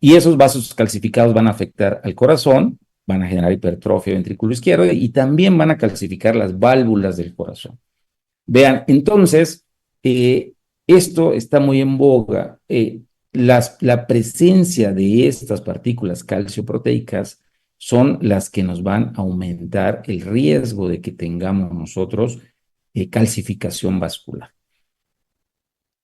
Y esos vasos calcificados van a afectar al corazón, van a generar hipertrofia ventrículo izquierdo y también van a calcificar las válvulas del corazón. Vean, entonces, esto está muy en boga. La presencia de estas partículas calcioproteicas son las que nos van a aumentar el riesgo de que tengamos nosotros calcificación vascular.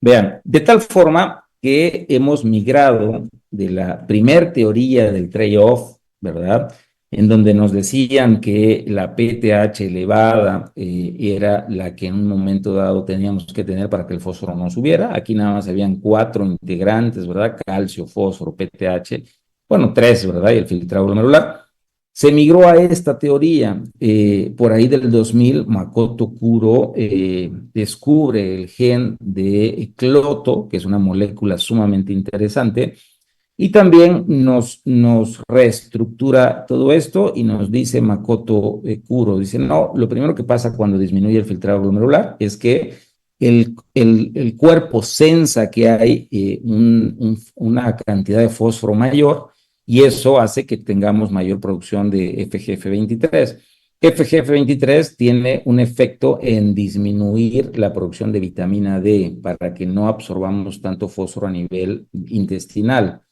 Vean, de tal forma que hemos migrado de la primer teoría del trade-off, ¿verdad? En donde nos decían que la PTH elevada era la que en un momento dado teníamos que tener para que el fósforo no subiera. Aquí nada más habían 4 integrantes, ¿verdad? Calcio, fósforo, PTH. Bueno, 3, ¿verdad? Y el filtrado glomerular. Se migró a esta teoría. Por ahí del 2000, Makoto Kuro descubre el gen de cloto, que es una molécula sumamente interesante, y también nos reestructura todo esto y nos dice Makoto Kuro, dice, no, lo primero que pasa cuando disminuye el filtrado glomerular es que el cuerpo sensa que hay una cantidad de fósforo mayor, y eso hace que tengamos mayor producción de FGF23. FGF23 tiene un efecto en disminuir la producción de vitamina D para que no absorbamos tanto fósforo a nivel intestinal.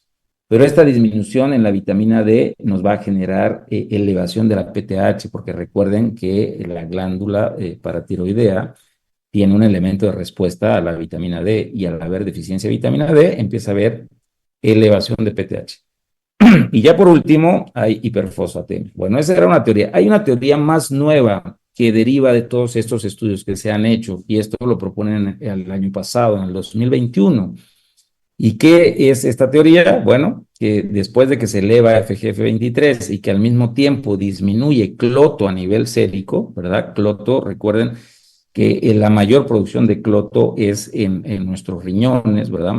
Pero esta disminución en la vitamina D nos va a generar elevación de la PTH, porque recuerden que la glándula paratiroidea tiene un elemento de respuesta a la vitamina D, y al haber deficiencia de vitamina D empieza a haber elevación de PTH. Y ya por último, hay hiperfosfatemia. Bueno, esa era una teoría. Hay una teoría más nueva que deriva de todos estos estudios que se han hecho, y esto lo proponen el año pasado, en el 2021. ¿Y qué es esta teoría? Bueno, que después de que se eleva FGF23 y que al mismo tiempo disminuye cloto a nivel sérico, ¿verdad? Cloto, recuerden que la mayor producción de cloto es en nuestros riñones, ¿verdad?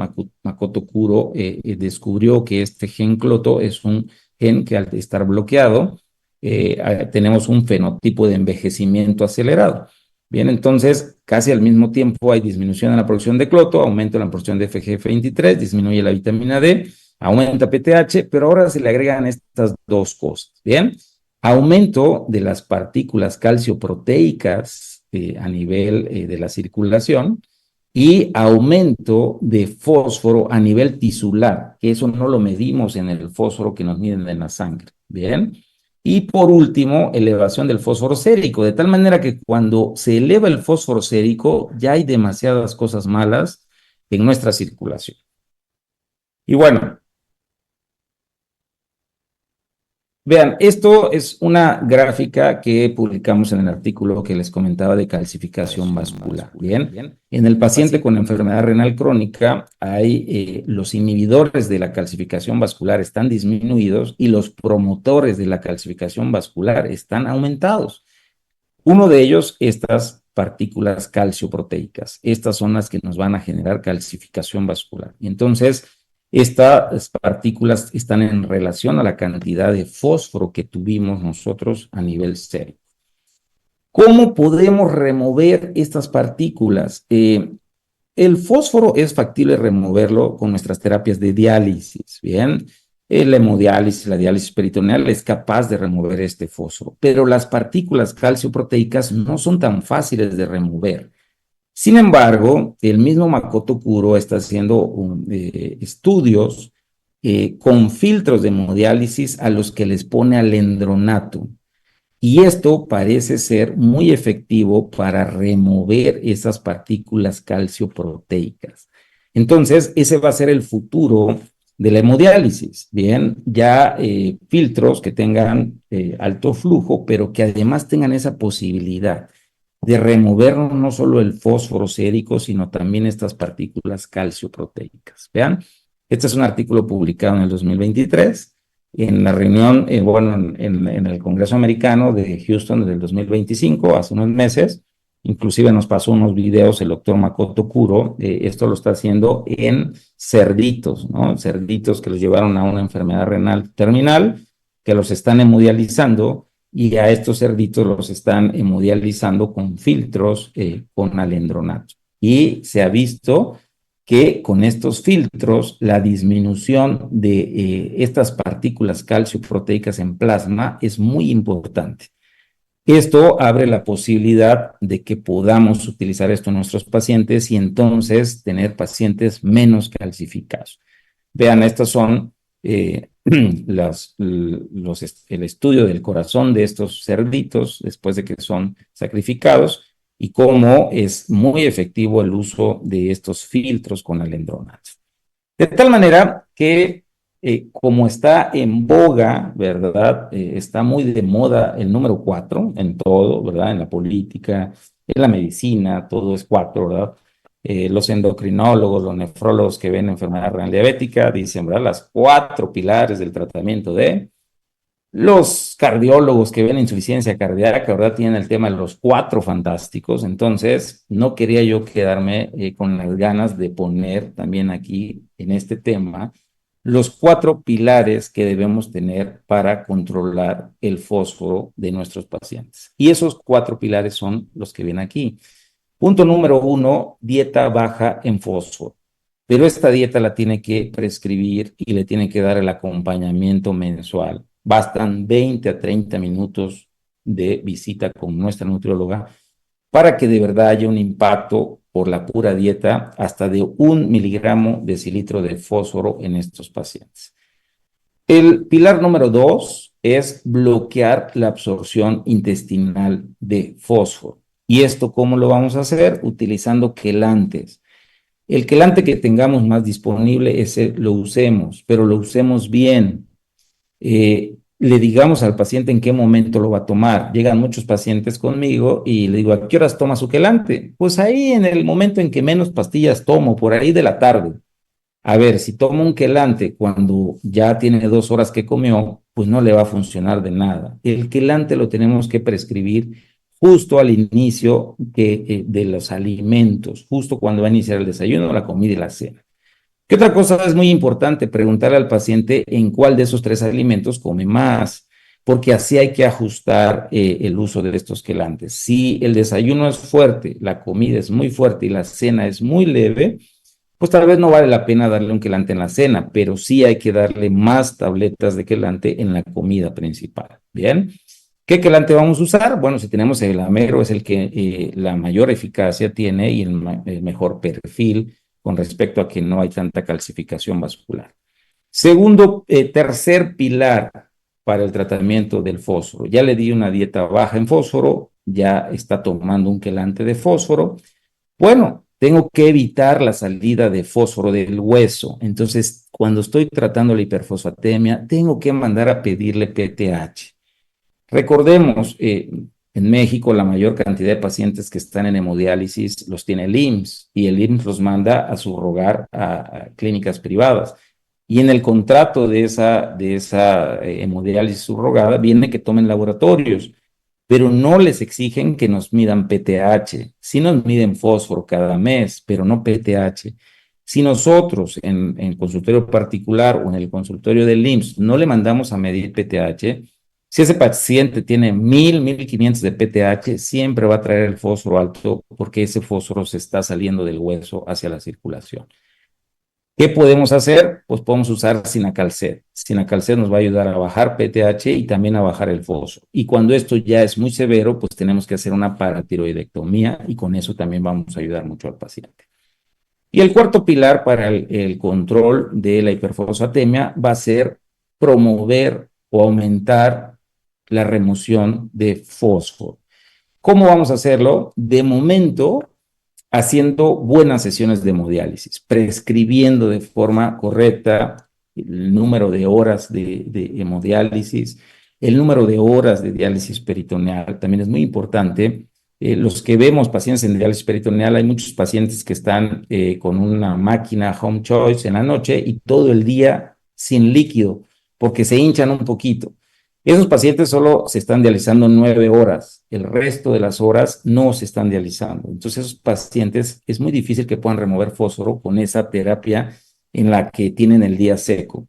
Makoto Kuro descubrió que este gen cloto es un gen que al estar bloqueado tenemos un fenotipo de envejecimiento acelerado. Bien, entonces casi al mismo tiempo hay disminución en la producción de cloto, aumento en la producción de FGF23, disminuye la vitamina D, aumenta PTH, pero ahora se le agregan estas dos cosas, ¿bien? Aumento de las partículas calcioproteicas a nivel de la circulación, y aumento de fósforo a nivel tisular, que eso no lo medimos en el fósforo que nos miden en la sangre, ¿bien? Y por último, elevación del fósforo sérico, de tal manera que cuando se eleva el fósforo sérico ya hay demasiadas cosas malas en nuestra circulación. Y bueno, vean, esto es una gráfica que publicamos en el artículo que les comentaba de calcificación vascular. Bien, en el paciente con enfermedad renal crónica hay los inhibidores de la calcificación vascular están disminuidos y los promotores de la calcificación vascular están aumentados. Uno de ellos, estas partículas calcioproteicas. Estas son las que nos van a generar calcificación vascular. Y entonces, estas partículas están en relación a la cantidad de fósforo que tuvimos nosotros a nivel sérico. ¿Cómo podemos remover estas partículas? El fósforo es factible removerlo con nuestras terapias de diálisis, ¿bien? La hemodiálisis, la diálisis peritoneal es capaz de remover este fósforo, pero las partículas calcioproteicas no son tan fáciles de remover. Sin embargo, el mismo Makoto Kuro está haciendo estudios con filtros de hemodiálisis a los que les pone alendronato. Y esto parece ser muy efectivo para remover esas partículas calcioproteicas. Entonces, ese va a ser el futuro de la hemodiálisis. Bien, ya filtros que tengan alto flujo, pero que además tengan esa posibilidad de remover no solo el fósforo sérico, sino también estas partículas calcioproteicas. Vean, este es un artículo publicado en el 2023 en la reunión, bueno, en el Congreso Americano de Houston del 2025, hace unos meses. Inclusive nos pasó unos videos el doctor Makoto Kuro. Esto lo está haciendo en cerditos, ¿no? Cerditos que los llevaron a una enfermedad renal terminal, que los están hemodializando, y a estos cerditos los están hemodializando con filtros con alendronato. Y se ha visto que con estos filtros la disminución de estas partículas calcioproteicas en plasma es muy importante. Esto abre la posibilidad de que podamos utilizar esto en nuestros pacientes y entonces tener pacientes menos calcificados. Vean, estas son el estudio del corazón de estos cerditos después de que son sacrificados y cómo es muy efectivo el uso de estos filtros con alendronato. De tal manera que, como está en boga, ¿verdad? Está muy de moda el número 4 en todo, ¿verdad? En la política, en la medicina, todo es 4, ¿verdad? Los endocrinólogos, los nefrólogos que ven enfermedad renal diabética dicen, ¿verdad? Las 4 pilares del tratamiento de los cardiólogos que ven insuficiencia cardíaca, ¿verdad? Tienen el tema de los 4 fantásticos. Entonces, no quería yo quedarme con las ganas de poner también aquí en este tema los 4 pilares que debemos tener para controlar el fósforo de nuestros pacientes. Y esos 4 pilares son los que ven aquí. Punto número 1, dieta baja en fósforo. Pero esta dieta la tiene que prescribir y le tiene que dar el acompañamiento mensual. Bastan 20 a 30 minutos de visita con nuestra nutrióloga para que de verdad haya un impacto por la pura dieta hasta de 1 mg/dl de fósforo en estos pacientes. El pilar número 2 es bloquear la absorción intestinal de fósforo. ¿Y esto cómo lo vamos a hacer? Utilizando quelantes. El quelante que tengamos más disponible, ese lo usemos, pero lo usemos bien. Le digamos al paciente en qué momento lo va a tomar. Llegan muchos pacientes conmigo y le digo, ¿a qué horas toma su quelante? Pues ahí en el momento en que menos pastillas tomo, por ahí de la tarde. A ver, si toma un quelante cuando ya tiene 2 horas que comió, pues no le va a funcionar de nada. El quelante lo tenemos que prescribir justo al inicio de los alimentos, justo cuando va a iniciar el desayuno, la comida y la cena. ¿Qué otra cosa es muy importante? Preguntarle al paciente en cuál de esos 3 alimentos come más, porque así hay que ajustar el uso de estos quelantes. Si el desayuno es fuerte, la comida es muy fuerte y la cena es muy leve, pues tal vez no vale la pena darle un quelante en la cena, pero sí hay que darle más tabletas de quelante en la comida principal. Bien, ¿qué quelante vamos a usar? Bueno, si tenemos el Amero, es el que la mayor eficacia tiene y el mejor perfil con respecto a que no hay tanta calcificación vascular. Segundo, tercer pilar para el tratamiento del fósforo. Ya le di una dieta baja en fósforo, ya está tomando un quelante de fósforo. Bueno, tengo que evitar la salida de fósforo del hueso. Entonces, cuando estoy tratando la hiperfosfatemia, tengo que mandar a pedirle PTH. Recordemos, en México la mayor cantidad de pacientes que están en hemodiálisis los tiene el IMSS y el IMSS los manda a subrogar a clínicas privadas. Y en el contrato de esa hemodiálisis subrogada viene que tomen laboratorios, pero no les exigen que nos midan PTH. Sí nos miden fósforo cada mes, pero no PTH. Si nosotros en consultorio particular o en el consultorio del IMSS no le mandamos a medir PTH, si ese paciente tiene 1,500 de PTH, siempre va a traer el fósforo alto porque ese fósforo se está saliendo del hueso hacia la circulación. ¿Qué podemos hacer? Pues podemos usar Sinacalcet. Sinacalcet nos va a ayudar a bajar PTH y también a bajar el fósforo. Y cuando esto ya es muy severo, pues tenemos que hacer una paratiroidectomía y con eso también vamos a ayudar mucho al paciente. Y el cuarto pilar para el control de la hiperfosfatemia va a ser promover o aumentar la remoción de fósforo. ¿Cómo vamos a hacerlo? De momento, haciendo buenas sesiones de hemodiálisis, prescribiendo de forma correcta el número de horas de hemodiálisis, el número de horas de diálisis peritoneal, también es muy importante. Los que vemos pacientes en diálisis peritoneal, hay muchos pacientes que están con una máquina Home Choice en la noche y todo el día sin líquido, porque se hinchan un poquito. Esos pacientes solo se están dializando 9 horas, el resto de las horas no se están dializando. Entonces, esos pacientes es muy difícil que puedan remover fósforo con esa terapia en la que tienen el día seco.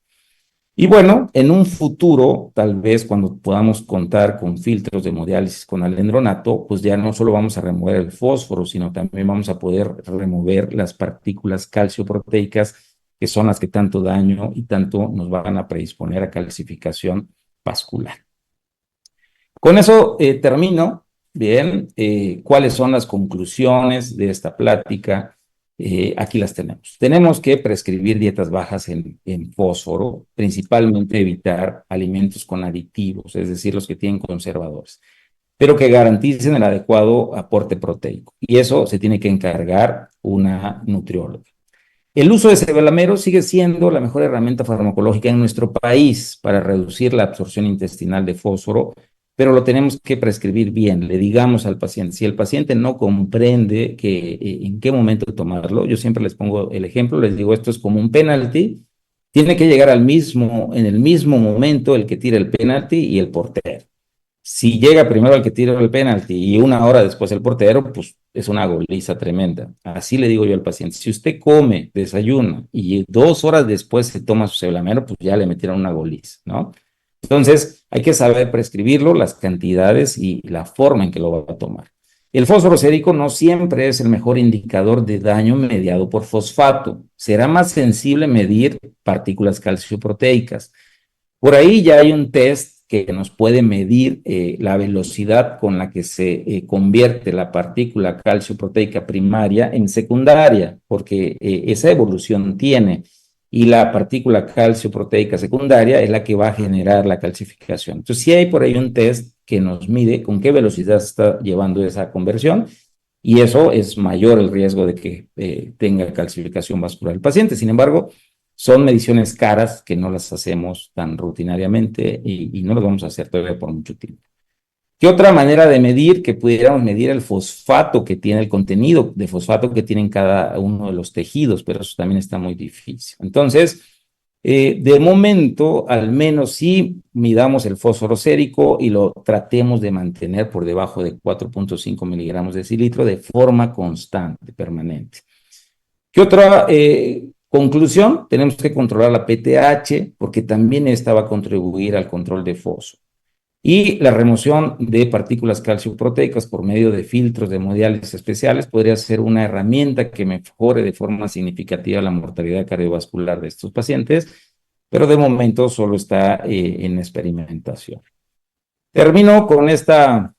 Y bueno, en un futuro, tal vez cuando podamos contar con filtros de hemodiálisis con alendronato, pues ya no solo vamos a remover el fósforo, sino también vamos a poder remover las partículas calcioproteicas, que son las que tanto daño y tanto nos van a predisponer a calcificación vascular. Con eso termino. Bien, ¿cuáles son las conclusiones de esta plática? Aquí las tenemos. Tenemos que prescribir dietas bajas en fósforo, principalmente evitar alimentos con aditivos, es decir, los que tienen conservadores, pero que garanticen el adecuado aporte proteico. Y eso se tiene que encargar una nutrióloga. El uso de cebelamero sigue siendo la mejor herramienta farmacológica en nuestro país para reducir la absorción intestinal de fósforo, pero lo tenemos que prescribir bien. Le digamos al paciente, si el paciente no comprende en qué momento tomarlo, yo siempre les pongo el ejemplo, les digo, esto es como un penalti, tiene que llegar en el mismo momento el que tira el penalti y el portero. Si llega primero el que tira el penalti y 1 hora después el portero, pues es una goliza tremenda. Así le digo yo al paciente, si usted come, desayuna y 2 horas después se toma su cebelamero, pues ya le metieron una goliza, ¿no? Entonces, hay que saber prescribirlo, las cantidades y la forma en que lo va a tomar. El fósforo sérico no siempre es el mejor indicador de daño mediado por fosfato. Será más sensible medir partículas calcioproteicas. Por ahí ya hay un test que nos puede medir la velocidad con la que se convierte la partícula calcioproteica primaria en secundaria, porque esa evolución tiene, y la partícula calcioproteica secundaria es la que va a generar la calcificación. Entonces, sí hay por ahí un test que nos mide con qué velocidad se está llevando esa conversión, y eso es mayor el riesgo de que tenga calcificación vascular el paciente. Sin embargo, son mediciones caras que no las hacemos tan rutinariamente y no las vamos a hacer todavía por mucho tiempo. ¿Qué otra manera de medir? Que pudiéramos medir el fosfato que tiene, el contenido de fosfato que tienen cada uno de los tejidos, pero eso también está muy difícil. Entonces, de momento, al menos sí midamos el fósforo sérico y lo tratemos de mantener por debajo de 4.5 miligramos de decilitro de forma constante, permanente. ¿Qué otra conclusión? Tenemos que controlar la PTH porque también esta va a contribuir al control de fósforo. Y la remoción de partículas calcioproteicas por medio de filtros de hemodiálisis especiales podría ser una herramienta que mejore de forma significativa la mortalidad cardiovascular de estos pacientes, pero de momento solo está en experimentación. Termino con esta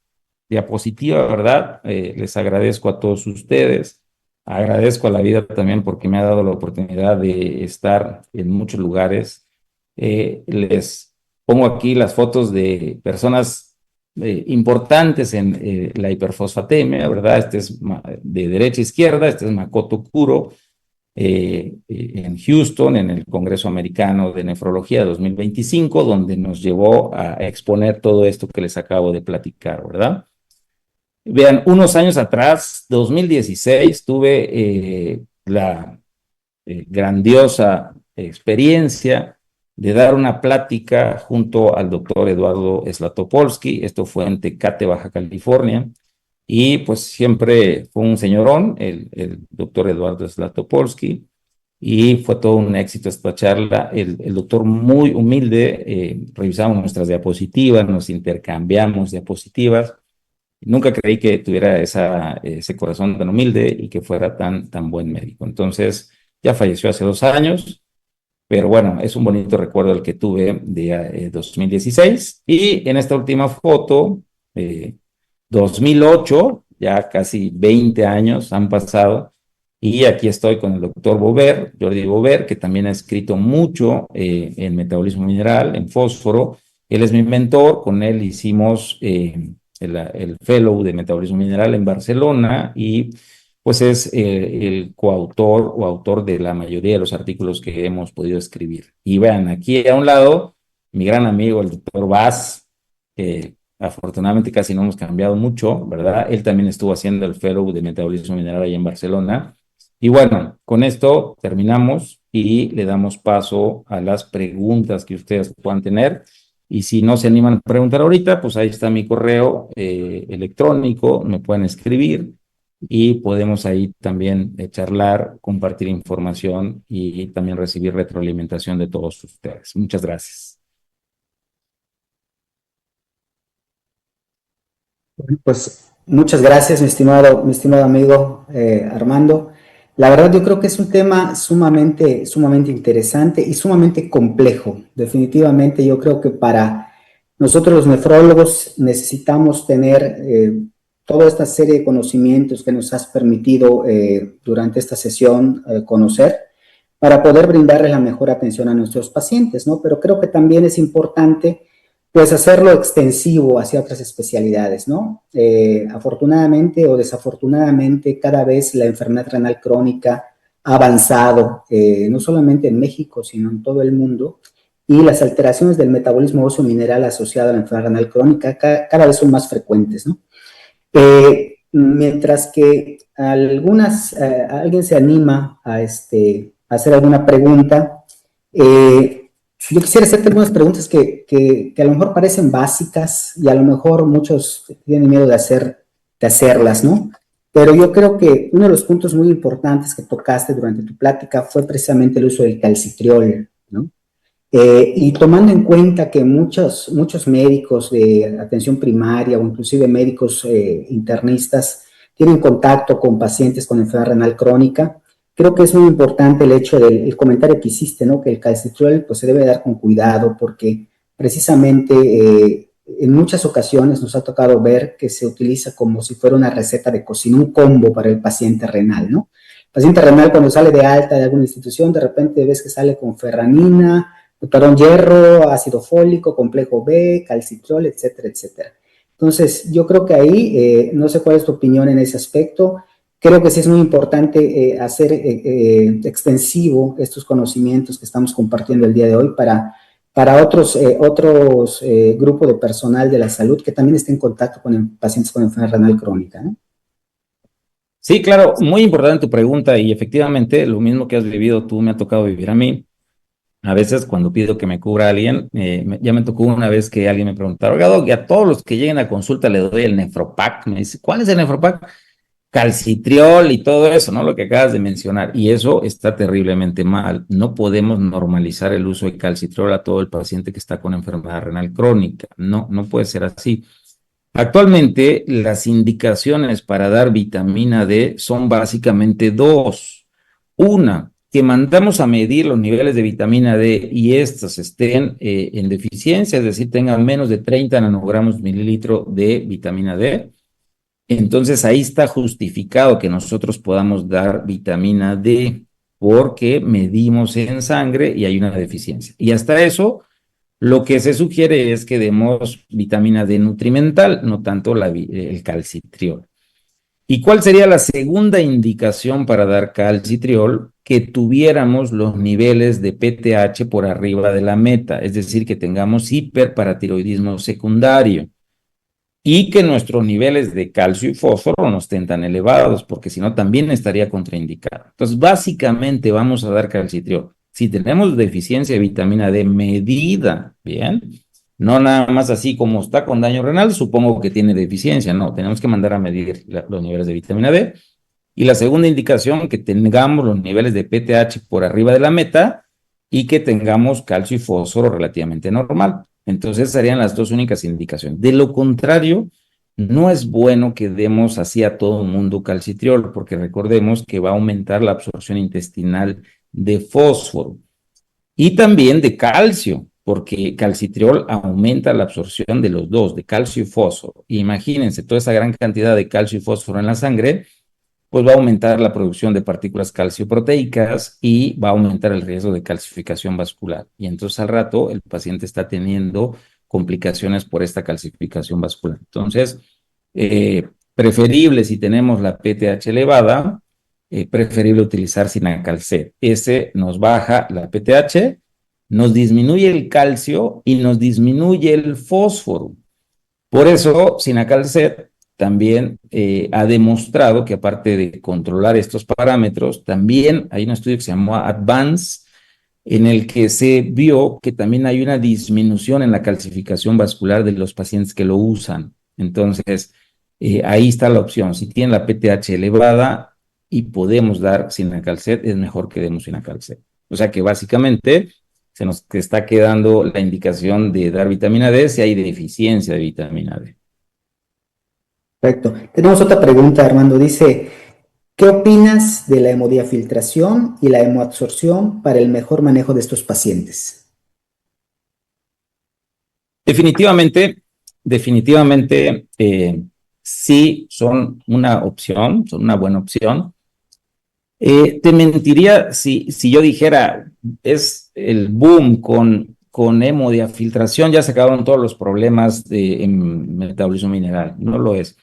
diapositiva, ¿verdad? Les agradezco a todos ustedes. Agradezco a la vida también porque me ha dado la oportunidad de estar en muchos lugares. Les pongo aquí las fotos de personas importantes en la hiperfosfatemia, ¿verdad? Este es de derecha a izquierda, este es Makoto Kuro, en Houston, en el Congreso Americano de Nefrología 2025, donde nos llevó a exponer todo esto que les acabo de platicar, ¿verdad? Vean, unos años atrás, 2016, tuve la grandiosa experiencia de dar una plática junto al doctor Eduardo Zlatopolsky. Esto fue en Tecate, Baja California, y pues siempre fue un señorón, el doctor Eduardo Zlatopolsky, y fue todo un éxito esta charla. El doctor muy humilde, revisamos nuestras diapositivas, nos intercambiamos diapositivas. Nunca creí que tuviera ese corazón tan humilde y que fuera tan buen médico. Entonces, ya falleció hace 2 años, pero bueno, es un bonito recuerdo el que tuve de 2016. Y en esta última foto, 2008, ya casi 20 años han pasado, y aquí estoy con el doctor Jordi Bover, que también ha escrito mucho en metabolismo mineral, en fósforo, Él es mi mentor, con él hicimos el Fellow de Metabolismo Mineral en Barcelona y pues es el coautor o autor de la mayoría de los artículos que hemos podido escribir. Y vean, aquí a un lado, mi gran amigo, el doctor Vaz, que afortunadamente casi no hemos cambiado mucho, ¿verdad? Él también estuvo haciendo el Fellow de Metabolismo Mineral ahí en Barcelona. Y bueno, con esto terminamos y le damos paso a las preguntas que ustedes puedan tener. Y si no se animan a preguntar ahorita, pues ahí está mi correo electrónico, me pueden escribir y podemos ahí también charlar, compartir información y también recibir retroalimentación de todos ustedes. Muchas gracias. Pues muchas gracias, mi estimado amigo Armando. La verdad, yo creo que es un tema sumamente interesante y sumamente complejo. Definitivamente, yo creo que para nosotros los nefrólogos necesitamos tener toda esta serie de conocimientos que nos has permitido durante esta sesión conocer para poder brindarle la mejor atención a nuestros pacientes, ¿no? Pero creo que también es importante pues hacerlo extensivo hacia otras especialidades, ¿no? Afortunadamente o desafortunadamente, cada vez la enfermedad renal crónica ha avanzado, no solamente en México, sino en todo el mundo, y las alteraciones del metabolismo óseo mineral asociado a la enfermedad renal crónica cada vez son más frecuentes, ¿no? Mientras que alguien se anima a hacer alguna pregunta, yo quisiera hacerte algunas preguntas que a lo mejor parecen básicas y a lo mejor muchos tienen miedo de hacerlas, ¿no? Pero yo creo que uno de los puntos muy importantes que tocaste durante tu plática fue precisamente el uso del calcitriol, ¿no? Y tomando en cuenta que muchos médicos de atención primaria o inclusive médicos internistas tienen contacto con pacientes con enfermedad renal crónica, creo que es muy importante el hecho del comentario que hiciste, ¿no? Que el calcitriol pues, se debe dar con cuidado porque precisamente en muchas ocasiones nos ha tocado ver que se utiliza como si fuera una receta de cocina, un combo para el paciente renal, ¿no? El paciente renal cuando sale de alta de alguna institución, de repente ves que sale con ferranina, Glutarón hierro, ácido fólico, complejo B, calcitriol, etcétera, etcétera. Entonces, yo creo que ahí, no sé cuál es tu opinión en ese aspecto, creo que sí es muy importante hacer extensivo estos conocimientos que estamos compartiendo el día de hoy para otros grupos de personal de la salud que también estén en contacto con pacientes con enfermedad renal crónica, ¿no? Sí, claro, muy importante tu pregunta y efectivamente lo mismo que has vivido tú me ha tocado vivir a mí. A veces cuando pido que me cubra alguien, ya me tocó una vez que alguien me preguntaba, oiga, doc, y a todos los que lleguen a consulta le doy el Nefropac. Me dice, ¿cuál es el Nefropac? Calcitriol y todo eso, ¿no? Lo que acabas de mencionar. Y eso está terriblemente mal. No podemos normalizar el uso de calcitriol a todo el paciente que está con enfermedad renal crónica. No, no puede ser así. Actualmente, las indicaciones para dar vitamina D son básicamente dos. Una, que mandamos a medir los niveles de vitamina D y estas estén en deficiencia, es decir, tengan menos de 30 nanogramos mililitro de vitamina D. Entonces ahí está justificado que nosotros podamos dar vitamina D porque medimos en sangre y hay una deficiencia. Y hasta eso, lo que se sugiere es que demos vitamina D nutrimental, no tanto el calcitriol. ¿Y cuál sería la segunda indicación para dar calcitriol? Que tuviéramos los niveles de PTH por arriba de la meta, es decir, que tengamos hiperparatiroidismo secundario y que nuestros niveles de calcio y fósforo no estén tan elevados, porque si no también estaría contraindicado. Entonces, básicamente vamos a dar calcitriol. Si tenemos deficiencia de vitamina D medida, bien, no nada más así como está con daño renal, supongo que tiene deficiencia, no, tenemos que mandar a medir los niveles de vitamina D. Y la segunda indicación, que tengamos los niveles de PTH por arriba de la meta y que tengamos calcio y fósforo relativamente normal. Entonces serían las dos únicas indicaciones. De lo contrario, no es bueno que demos así a todo el mundo calcitriol, porque recordemos que va a aumentar la absorción intestinal de fósforo y también de calcio, porque calcitriol aumenta la absorción de los dos, de calcio y fósforo. Imagínense toda esa gran cantidad de calcio y fósforo en la sangre, pues va a aumentar la producción de partículas calcioproteicas y va a aumentar el riesgo de calcificación vascular. Y entonces al rato el paciente está teniendo complicaciones por esta calcificación vascular. Entonces, preferible si tenemos la PTH elevada, preferible utilizar Cinacalcet. Ese nos baja la PTH, nos disminuye el calcio y nos disminuye el fósforo. Por eso, Cinacalcet también ha demostrado que aparte de controlar estos parámetros, también hay un estudio que se llamó Advance, en el que se vio que también hay una disminución en la calcificación vascular de los pacientes que lo usan. Entonces, ahí está la opción. Si tienen la PTH elevada y podemos dar Cinacalcet, es mejor que demos Cinacalcet. O sea que básicamente se nos está quedando la indicación de dar vitamina D si hay deficiencia de vitamina D. Perfecto. Tenemos otra pregunta, Armando. Dice, ¿qué opinas de la hemodiafiltración y la hemoabsorción para el mejor manejo de estos pacientes? Definitivamente, sí son una opción, son una buena opción. Te mentiría si yo dijera, es el boom con hemodiafiltración, ya se acabaron todos los problemas de metabolismo mineral, no lo es.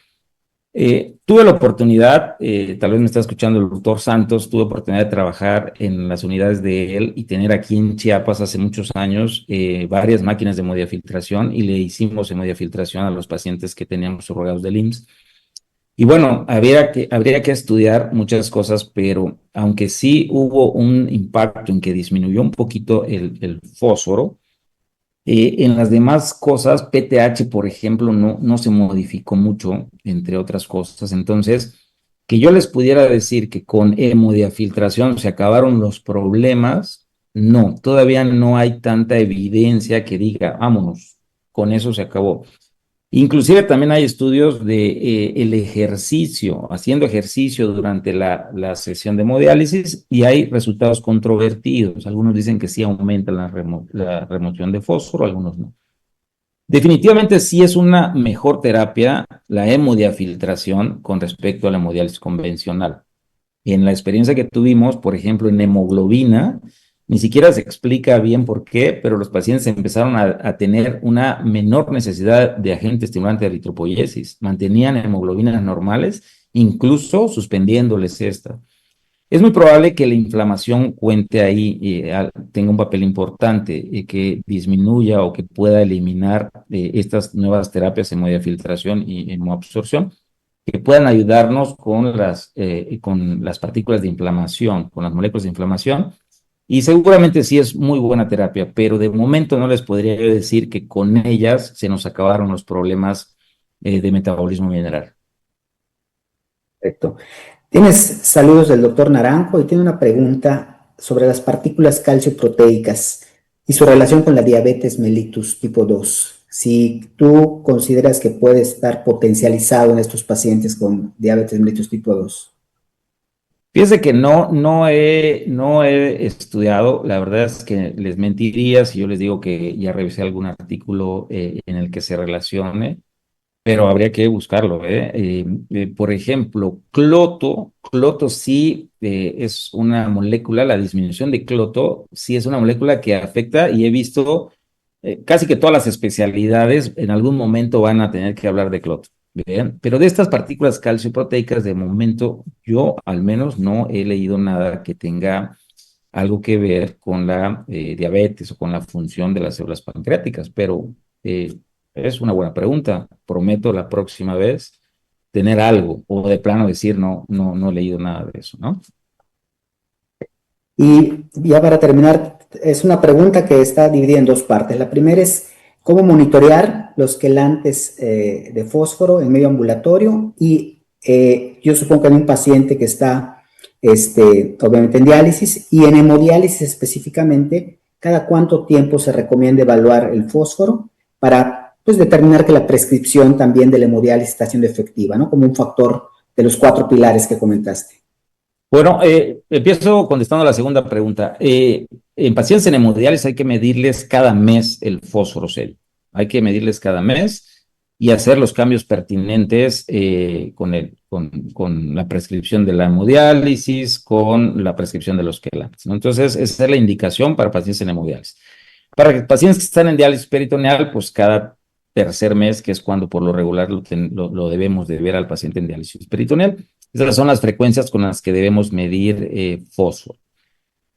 Tuve la oportunidad, tal vez me está escuchando el doctor Santos, tuve oportunidad de trabajar en las unidades de él y tener aquí en Chiapas hace muchos años varias máquinas de hemodiafiltración y le hicimos hemodiafiltración a los pacientes que teníamos subrogados del IMSS. Y bueno, habría que estudiar muchas cosas, pero aunque sí hubo un impacto en que disminuyó un poquito el fósforo, en las demás cosas, PTH, por ejemplo, no se modificó mucho, entre otras cosas. Entonces, que yo les pudiera decir que con hemodiafiltración se acabaron los problemas, no, todavía no hay tanta evidencia que diga, vámonos, con eso se acabó. Inclusive también hay estudios de el ejercicio, haciendo ejercicio durante la sesión de hemodiálisis y hay resultados controvertidos. Algunos dicen que sí aumenta la remoción de fósforo, algunos no. Definitivamente sí es una mejor terapia la hemodiafiltración con respecto a la hemodiálisis convencional. Y en la experiencia que tuvimos, por ejemplo, en hemoglobina, ni siquiera se explica bien por qué, pero los pacientes empezaron a tener una menor necesidad de agente estimulante de eritropoyesis. Mantenían hemoglobinas normales, incluso suspendiéndoles esta. Es muy probable que la inflamación cuente ahí, tenga un papel importante, que disminuya o que pueda eliminar estas nuevas terapias de hemodiafiltración y hemoabsorción que puedan ayudarnos con las partículas de inflamación, con las moléculas de inflamación. Y seguramente sí es muy buena terapia, pero de momento no les podría yo decir que con ellas se nos acabaron los problemas de metabolismo mineral. Perfecto. Tienes saludos del doctor Naranjo y tiene una pregunta sobre las partículas calcioproteicas y su relación con la diabetes mellitus tipo 2. Si tú consideras que puede estar potencializado en estos pacientes con diabetes mellitus tipo 2. Fíjense que no he estudiado, la verdad es que les mentiría si yo les digo que ya revisé algún artículo en el que se relacione, pero habría que buscarlo, ¿eh? Por ejemplo, cloto sí es una molécula, la disminución de cloto sí es una molécula que afecta y he visto casi que todas las especialidades en algún momento van a tener que hablar de cloto. ¿Vean? Pero de estas partículas calcioproteicas, de momento, yo al menos no he leído nada que tenga algo que ver con la diabetes o con la función de las células pancreáticas, pero es una buena pregunta. Prometo la próxima vez tener algo o de plano decir no he leído nada de eso, ¿no? Y ya para terminar, es una pregunta que está dividida en dos partes. La primera es cómo monitorear los quelantes de fósforo en medio ambulatorio y yo supongo que hay un paciente que está obviamente en diálisis y en hemodiálisis específicamente, cada cuánto tiempo se recomienda evaluar el fósforo para pues, determinar que la prescripción también de la hemodiálisis está siendo efectiva, ¿no? Como un factor de los 4 pilares que comentaste. Bueno, empiezo contestando la segunda pregunta. En pacientes en hemodiálisis hay que medirles cada mes el fósforo serio. Hay que medirles cada mes y hacer los cambios pertinentes con la prescripción de la hemodiálisis, con la prescripción de los quelantes, ¿no? Entonces, esa es la indicación para pacientes en hemodiálisis. Para pacientes que están en diálisis peritoneal, pues cada tercer mes, que es cuando por lo regular lo debemos de ver al paciente en diálisis peritoneal. Esas son las frecuencias con las que debemos medir fósforo.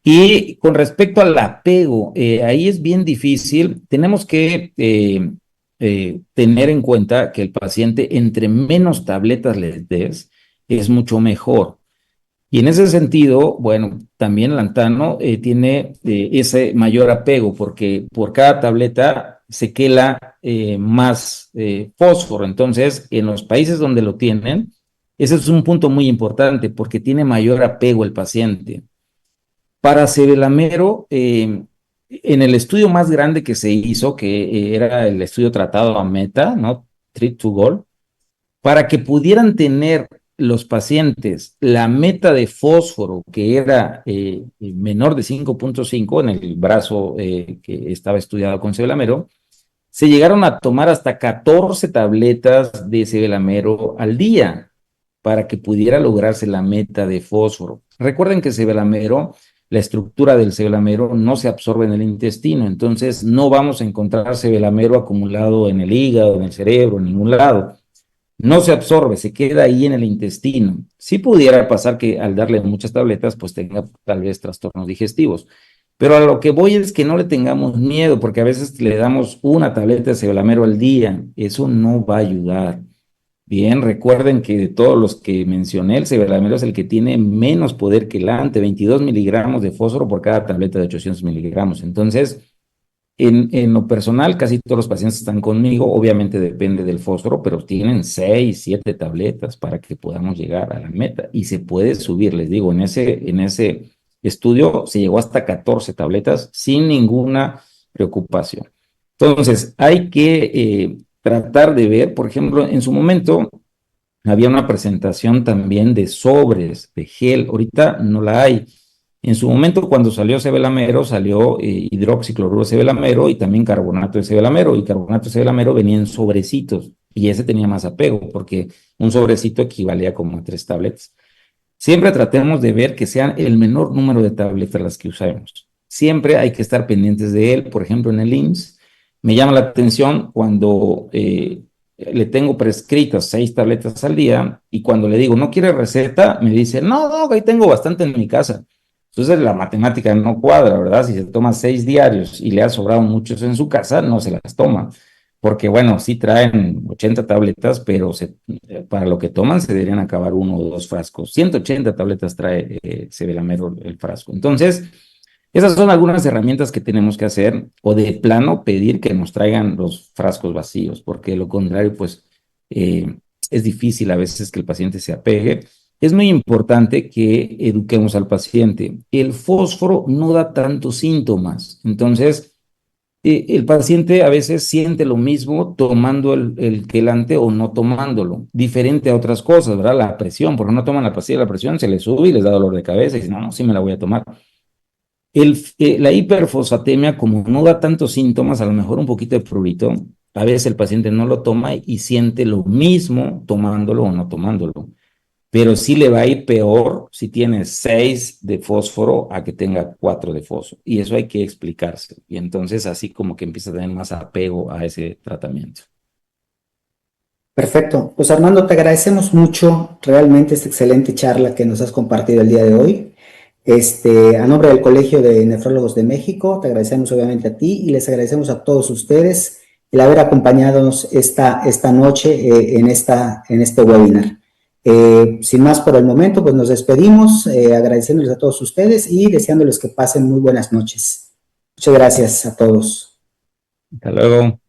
Y con respecto al apego, ahí es bien difícil. Tenemos que tener en cuenta que el paciente, entre menos tabletas les des, es mucho mejor. Y en ese sentido, bueno, también Lantano tiene ese mayor apego porque por cada tableta se quela más fósforo. Entonces, en los países donde lo tienen, ese es un punto muy importante porque tiene mayor apego el paciente. Para Cebelamero, en el estudio más grande que se hizo, que era el estudio tratado a meta, ¿no? Treat to Goal, para que pudieran tener los pacientes la meta de fósforo que era menor de 5.5 en el brazo que estaba estudiado con Cebelamero, se llegaron a tomar hasta 14 tabletas de Cebelamero al día para que pudiera lograrse la meta de fósforo. Recuerden que Cebelamero, la estructura del cebelamero no se absorbe en el intestino, entonces no vamos a encontrar cebelamero acumulado en el hígado, en el cerebro, en ningún lado. No se absorbe, se queda ahí en el intestino. Sí pudiera pasar que al darle muchas tabletas, pues tenga tal vez trastornos digestivos. Pero a lo que voy es que no le tengamos miedo, porque a veces le damos una tableta de cebelamero al día. Eso no va a ayudar. Bien, recuerden que de todos los que mencioné, el cebelamero es el que tiene menos poder que el ante, 22 miligramos de fósforo por cada tableta de 800 miligramos. Entonces, en lo personal, casi todos los pacientes están conmigo, obviamente depende del fósforo, pero tienen 6, 7 tabletas para que podamos llegar a la meta y se puede subir, les digo, en ese estudio se llegó hasta 14 tabletas sin ninguna preocupación. Entonces, hay que tratar de ver, por ejemplo, en su momento había una presentación también de sobres, de gel, ahorita no la hay. En su momento, cuando salió cebelamero, salió hidroxicloruro de cebelamero y también carbonato de cebelamero. Y carbonato de cebelamero venía en sobrecitos y ese tenía más apego porque un sobrecito equivalía como a 3 tabletas. Siempre tratemos de ver que sean el menor número de tabletas las que usemos. Siempre hay que estar pendientes de él. Por ejemplo, en el IMSS, me llama la atención cuando le tengo prescritas 6 tabletas al día y cuando le digo, ¿no quiere receta? Me dice, no, ahí tengo bastante en mi casa. Entonces la matemática no cuadra, ¿verdad? Si se toma 6 diarios y le ha sobrado muchos en su casa, no se las toma. Porque bueno, sí traen 80 tabletas, pero para lo que toman se deberían acabar 1 o 2 frascos. 180 tabletas trae cebelamero el frasco. Entonces, esas son algunas herramientas que tenemos que hacer o de plano pedir que nos traigan los frascos vacíos, porque de lo contrario, pues es difícil a veces que el paciente se apegue. Es muy importante que eduquemos al paciente. El fósforo no da tantos síntomas, entonces el paciente a veces siente lo mismo tomando el quelante o no tomándolo, diferente a otras cosas, ¿verdad? La presión, porque no toman la pastilla de la presión, se les sube y les da dolor de cabeza y dicen, no, sí me la voy a tomar. La hiperfosfatemia, como no da tantos síntomas, a lo mejor un poquito de prurito, a veces el paciente no lo toma y siente lo mismo tomándolo o no tomándolo. Pero sí le va a ir peor si tiene 6 de fósforo a que tenga 4 de fósforo. Y eso hay que explicarse. Y entonces así como que empieza a tener más apego a ese tratamiento. Perfecto. Pues Armando, te agradecemos mucho realmente esta excelente charla que nos has compartido el día de hoy. A nombre del Colegio de Nefrólogos de México, te agradecemos obviamente a ti y les agradecemos a todos ustedes el haber acompañado esta noche en este webinar. Sin más por el momento, pues nos despedimos agradeciéndoles a todos ustedes y deseándoles que pasen muy buenas noches. Muchas gracias a todos. Hasta luego.